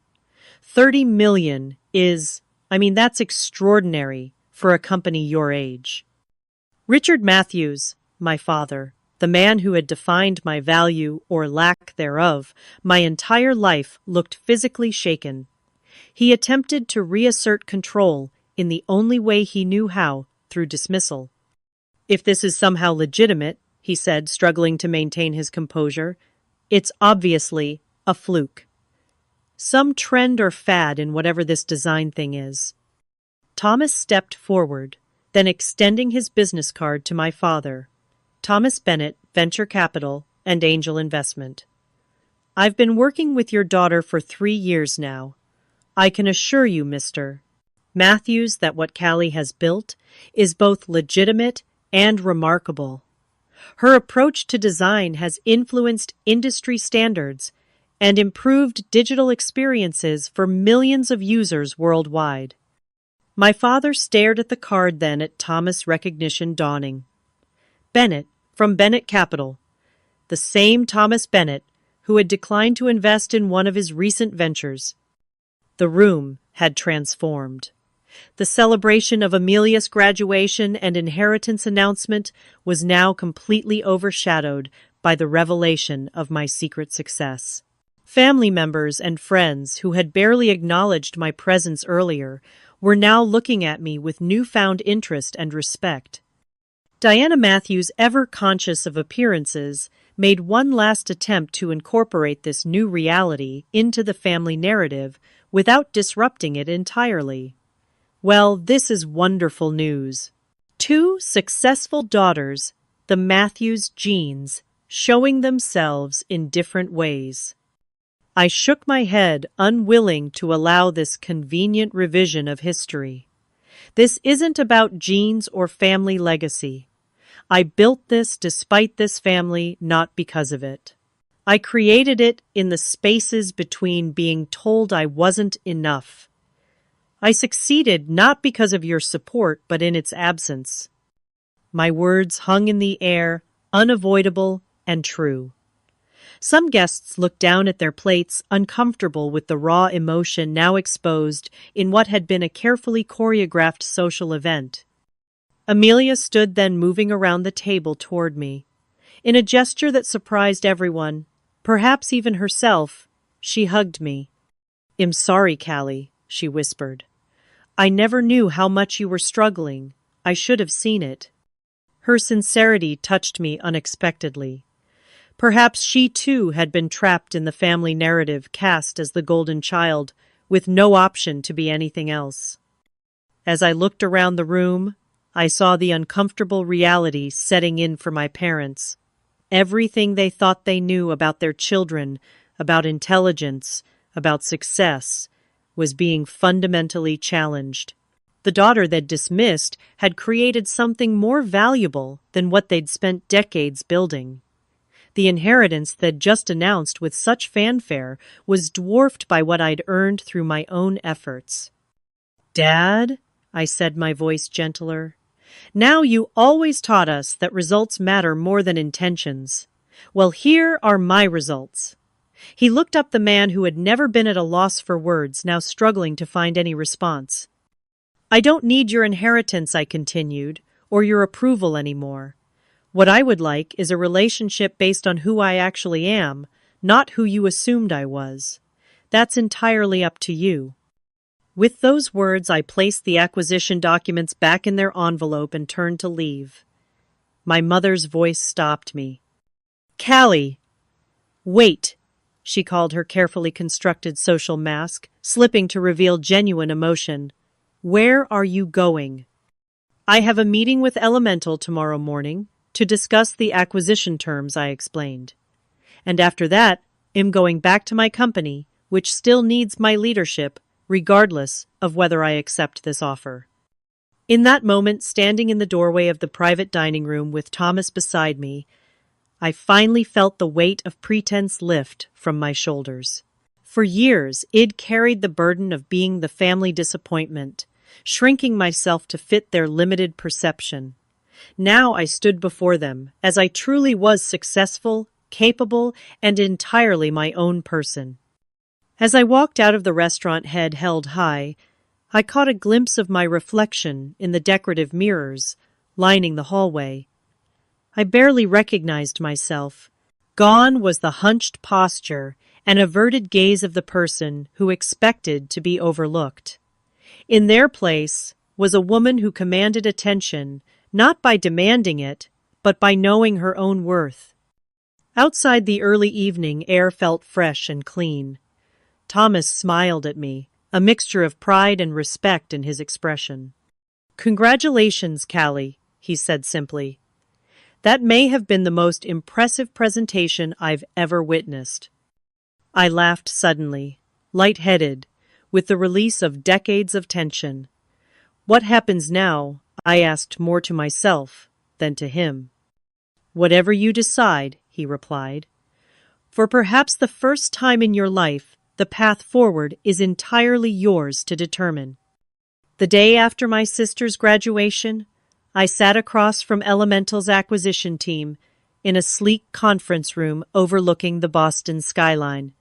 30 million that's extraordinary for a company your age. Richard Matthews, my father, the man who had defined my value or lack thereof, my entire life looked physically shaken. He attempted to reassert control in the only way he knew how, through dismissal. If this is somehow legitimate, he said, struggling to maintain his composure, it's obviously a fluke. Some trend or fad in whatever this design thing is. Thomas stepped forward, then extending his business card to my father. Thomas Bennett, Venture Capital and Angel Investment. I've been working with your daughter for 3 years now. I can assure you, Mr. Matthews, that what Callie has built is both legitimate and remarkable. Her approach to design has influenced industry standards and improved digital experiences for millions of users worldwide. My father stared at the card, then at Thomas, recognition dawning. Bennett, from Bennett Capital, the same Thomas Bennett who had declined to invest in one of his recent ventures. The room had transformed. The celebration of Amelia's graduation and inheritance announcement was now completely overshadowed by the revelation of my secret success. Family members and friends who had barely acknowledged my presence earlier were now looking at me with newfound interest and respect. Diana Matthews, ever conscious of appearances, made one last attempt to incorporate this new reality into the family narrative without disrupting it entirely. Well, this is wonderful news. 2 successful daughters, the Matthews genes, showing themselves in different ways. I shook my head, unwilling to allow this convenient revision of history. This isn't about genes or family legacy. I built this despite this family, not because of it. I created it in the spaces between being told I wasn't enough. I succeeded not because of your support, but in its absence. My words hung in the air, unavoidable and true. Some guests looked down at their plates, uncomfortable with the raw emotion now exposed in what had been a carefully choreographed social event. Amelia stood then, moving around the table toward me. In a gesture that surprised everyone, perhaps even herself, she hugged me. "I'm sorry, Callie," she whispered. "I never knew how much you were struggling. I should have seen it." Her sincerity touched me unexpectedly. Perhaps she too had been trapped in the family narrative, cast as the golden child, with no option to be anything else. As I looked around the room, I saw the uncomfortable reality setting in for my parents. Everything they thought they knew about their children, about intelligence, about success, was being fundamentally challenged. The daughter they'd dismissed had created something more valuable than what they'd spent decades building. The inheritance they'd just announced with such fanfare was dwarfed by what I'd earned through my own efforts. "Dad," I said, my voice gentler, "now you always taught us that results matter more than intentions. Well, here are my results." He looked up, the man who had never been at a loss for words, now struggling to find any response. "I don't need your inheritance," I continued, "or your approval anymore. What I would like is a relationship based on who I actually am, not who you assumed I was. That's entirely up to you." With those words, I placed the acquisition documents back in their envelope and turned to leave. My mother's voice stopped me. "Callie!" "Wait," she called, her carefully constructed social mask, slipping to reveal genuine emotion. "Where are you going?" "I have a meeting with Elemental tomorrow morning," To discuss the acquisition terms, I explained. And after that, I'm going back to my company, which still needs my leadership, regardless of whether I accept this offer. In that moment, standing in the doorway of the private dining room with Thomas beside me, I finally felt the weight of pretense lift from my shoulders. For years, I'd carried the burden of being the family disappointment, shrinking myself to fit their limited perception. Now I stood before them as I truly was successful, capable, and entirely my own person. As I walked out of the restaurant, head held high, I caught a glimpse of my reflection in the decorative mirrors lining the hallway. I barely recognized myself. Gone was the hunched posture and averted gaze of the person who expected to be overlooked. In their place was a woman who commanded attention, not by demanding it, but by knowing her own worth. Outside, the early evening air felt fresh and clean. Thomas smiled at me, a mixture of pride and respect in his expression. "Congratulations, Callie," he said simply. "That may have been the most impressive presentation I've ever witnessed." I laughed suddenly, lightheaded, with the release of decades of tension. "What happens now?" I asked, more to myself than to him. "Whatever you decide," he replied. "For perhaps the first time in your life, the path forward is entirely yours to determine." The day after my sister's graduation, I sat across from Elemental's acquisition team in a sleek conference room overlooking the Boston skyline.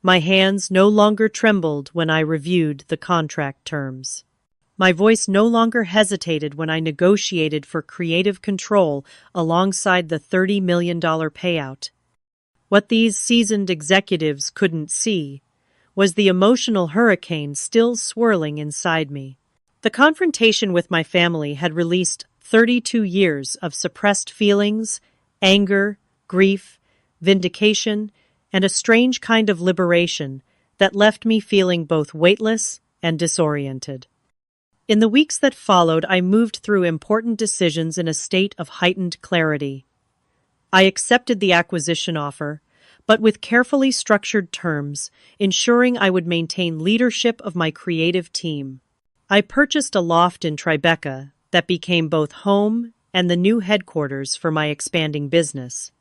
My hands no longer trembled when I reviewed the contract terms. My voice no longer hesitated when I negotiated for creative control alongside the $30 million payout. What these seasoned executives couldn't see was the emotional hurricane still swirling inside me. The confrontation with my family had released 32 years of suppressed feelings, anger, grief, vindication, and a strange kind of liberation that left me feeling both weightless and disoriented. In the weeks that followed, I moved through important decisions in a state of heightened clarity. I accepted the acquisition offer, but with carefully structured terms, ensuring I would maintain leadership of my creative team. I purchased a loft in Tribeca that became both home and the new headquarters for my expanding business.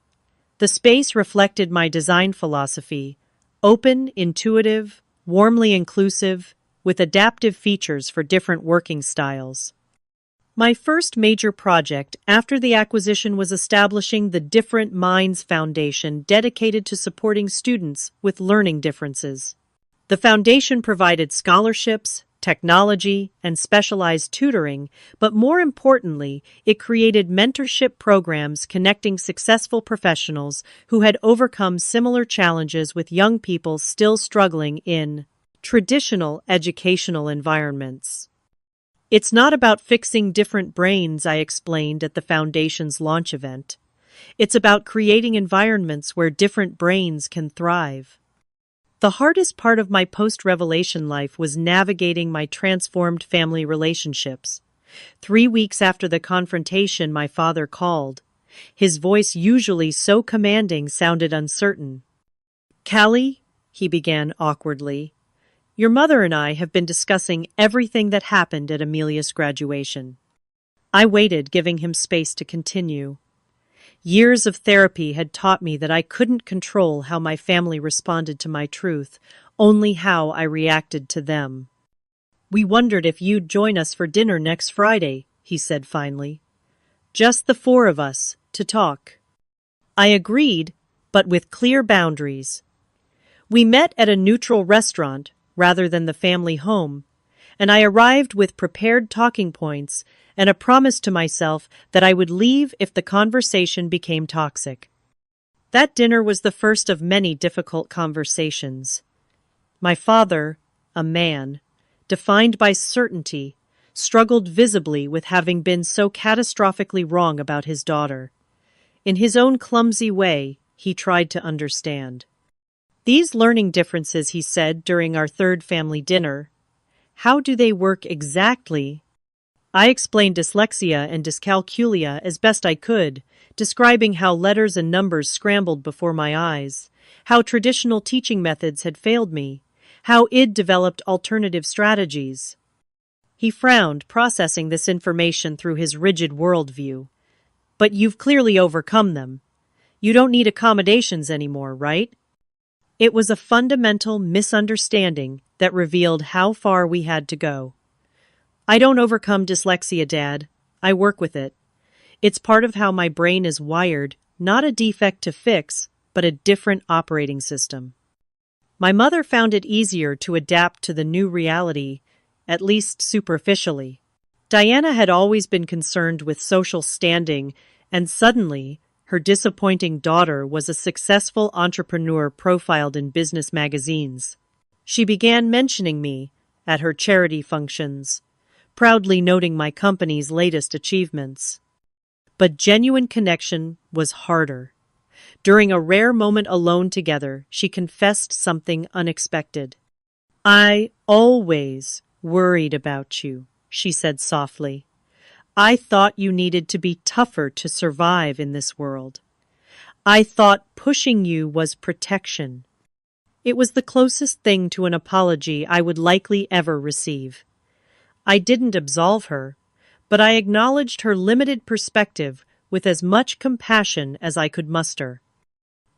The space reflected my design philosophy: open, intuitive, warmly inclusive, with adaptive features for different working styles. My first major project after the acquisition was establishing the Different Minds Foundation, dedicated to supporting students with learning differences. The foundation provided scholarships, technology, and specialized tutoring, but more importantly, it created mentorship programs connecting successful professionals who had overcome similar challenges with young people still struggling in traditional educational environments. "It's not about fixing different brains," I explained at the foundation's launch event. "It's about creating environments where different brains can thrive." The hardest part of my post-revelation life was navigating my transformed family relationships. 3 weeks after the confrontation, my father called. His voice, usually so commanding, sounded uncertain. "Callie," he began awkwardly, "your mother and I have been discussing everything that happened at Amelia's graduation." I waited, giving him space to continue. Years of therapy had taught me that I couldn't control how my family responded to my truth, only how I reacted to them. "We wondered if you'd join us for dinner next Friday," he said finally. "Just the 4 of us, to talk." I agreed, but with clear boundaries. We met at a neutral restaurant rather than the family home, and I arrived with prepared talking points and a promise to myself that I would leave if the conversation became toxic. That dinner was the first of many difficult conversations. My father, a man, defined by certainty, struggled visibly with having been so catastrophically wrong about his daughter. In his own clumsy way, he tried to understand. "These learning differences," he said during our third family dinner, "how do they work exactly?" I explained dyslexia and dyscalculia as best I could, describing how letters and numbers scrambled before my eyes, how traditional teaching methods had failed me, how Id developed alternative strategies. He frowned, processing this information through his rigid worldview. But you've clearly overcome them. You don't need accommodations anymore, right? It was a fundamental misunderstanding that revealed how far we had to go. I don't overcome dyslexia, Dad. I work with it. It's part of how my brain is wired, not a defect to fix, but a different operating system. My mother found it easier to adapt to the new reality, at least superficially. Diana had always been concerned with social standing, and suddenly, her disappointing daughter was a successful entrepreneur profiled in business magazines. She began mentioning me at her charity functions, proudly noting my company's latest achievements. But genuine connection was harder. During a rare moment alone together, she confessed something unexpected. "I always worried about you," she said softly. "I thought you needed to be tougher to survive in this world. I thought pushing you was protection." It was the closest thing to an apology I would likely ever receive. I didn't absolve her, but I acknowledged her limited perspective with as much compassion as I could muster.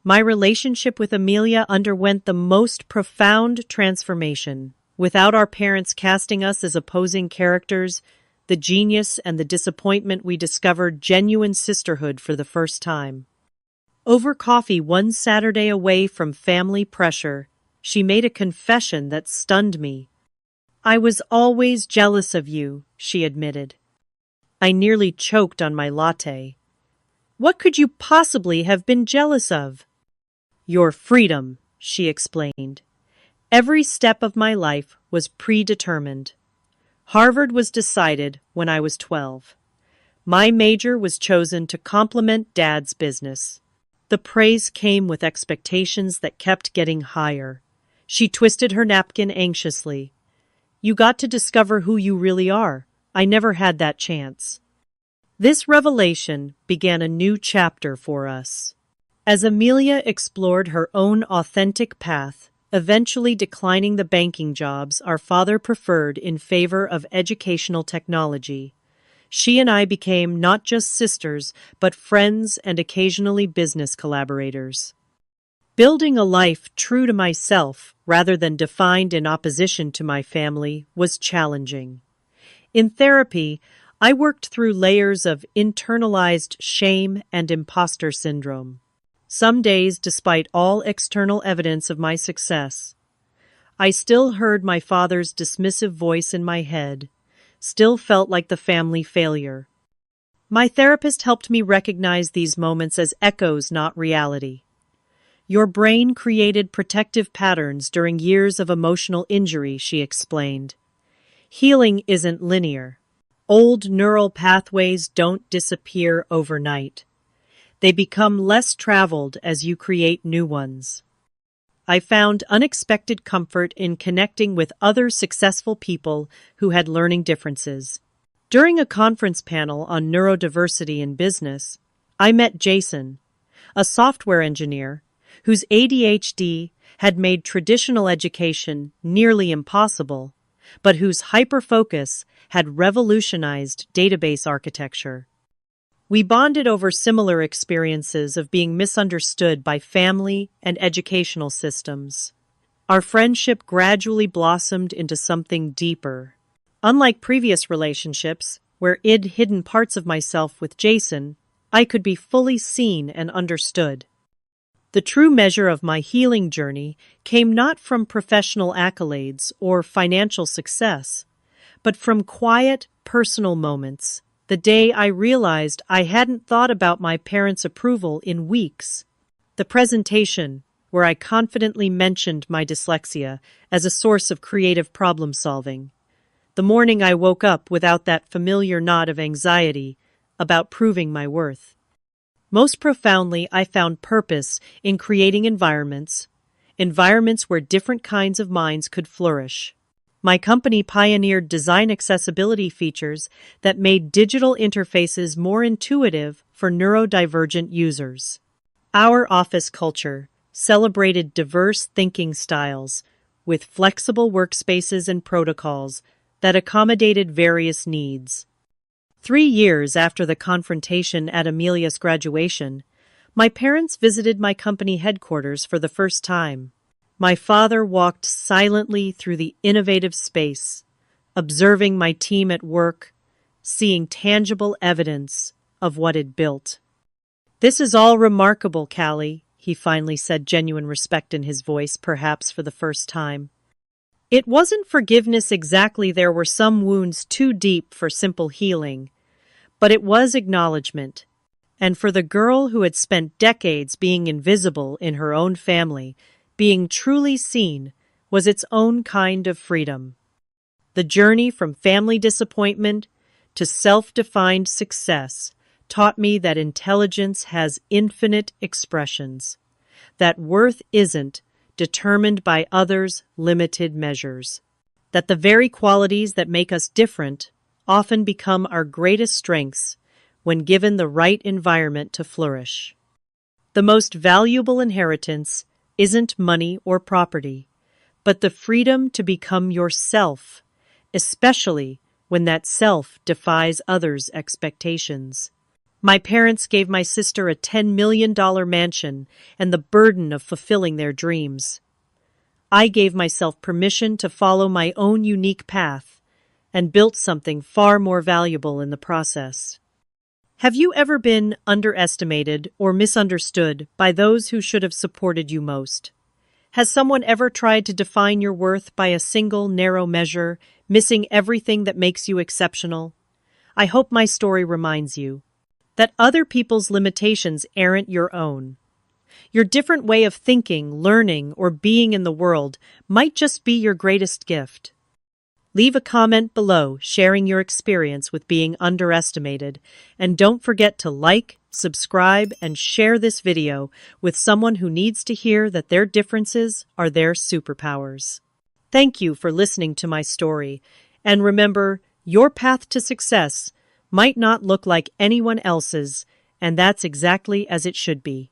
My relationship with Amelia underwent the most profound transformation. Without our parents casting us as opposing characters, the genius and the disappointment, we discovered genuine sisterhood for the first time. Over coffee one Saturday, away from family pressure, she made a confession that stunned me. "I was always jealous of you," she admitted. I nearly choked on my latte. "What could you possibly have been jealous of?" "Your freedom," she explained. "Every step of my life was predetermined. Harvard was decided when I was 12. My major was chosen to complement Dad's business. The praise came with expectations that kept getting higher." She twisted her napkin anxiously. "You got to discover who you really are. I never had that chance." This revelation began a new chapter for us. As Amelia explored her own authentic path, eventually declining the banking jobs our father preferred in favor of educational technology, she and I became not just sisters, but friends and occasionally business collaborators. Building a life true to myself rather than defined in opposition to my family was challenging. In therapy, I worked through layers of internalized shame and imposter syndrome. Some days, despite all external evidence of my success, I still heard my father's dismissive voice in my head, still felt like the family failure. My therapist helped me recognize these moments as echoes, not reality. Your brain created protective patterns during years of emotional injury, she explained. Healing isn't linear. Old neural pathways don't disappear overnight. They become less traveled as you create new ones. I found unexpected comfort in connecting with other successful people who had learning differences. During a conference panel on neurodiversity in business, I met Jason, a software engineer whose ADHD had made traditional education nearly impossible, but whose hyperfocus had revolutionized database architecture. We bonded over similar experiences of being misunderstood by family and educational systems. Our friendship gradually blossomed into something deeper. Unlike previous relationships, where I'd hidden parts of myself with Jason, I could be fully seen and understood. The true measure of my healing journey came not from professional accolades or financial success, but from quiet, personal moments. The day I realized I hadn't thought about my parents' approval in weeks. The presentation, where I confidently mentioned my dyslexia as a source of creative problem solving. The morning I woke up without that familiar knot of anxiety about proving my worth. Most profoundly, I found purpose in creating environments where different kinds of minds could flourish. My company pioneered design accessibility features that made digital interfaces more intuitive for neurodivergent users. Our office culture celebrated diverse thinking styles with flexible workspaces and protocols that accommodated various needs. 3 years after the confrontation at Amelia's graduation, my parents visited my company headquarters for the first time. My father walked silently through the innovative space, observing my team at work, seeing tangible evidence of what it built. "This is all remarkable, Callie," he finally said, genuine respect in his voice, perhaps for the first time. It wasn't forgiveness exactly, there were some wounds too deep for simple healing, but it was acknowledgement. And for the girl who had spent decades being invisible in her own family, being truly seen was its own kind of freedom. The journey from family disappointment to self-defined success taught me that intelligence has infinite expressions, that worth isn't determined by others' limited measures, that the very qualities that make us different often become our greatest strengths when given the right environment to flourish. The most valuable inheritance isn't money or property, but the freedom to become yourself, especially when that self defies others' expectations. My parents gave my sister a $10 million mansion and the burden of fulfilling their dreams. I gave myself permission to follow my own unique path and built something far more valuable in the process. Have you ever been underestimated or misunderstood by those who should have supported you most? Has someone ever tried to define your worth by a single narrow measure, missing everything that makes you exceptional? I hope my story reminds you that other people's limitations aren't your own. Your different way of thinking, learning, or being in the world might just be your greatest gift. Leave a comment below sharing your experience with being underestimated, and don't forget to like, subscribe, and share this video with someone who needs to hear that their differences are their superpowers. Thank you for listening to my story, and remember, your path to success might not look like anyone else's, and that's exactly as it should be.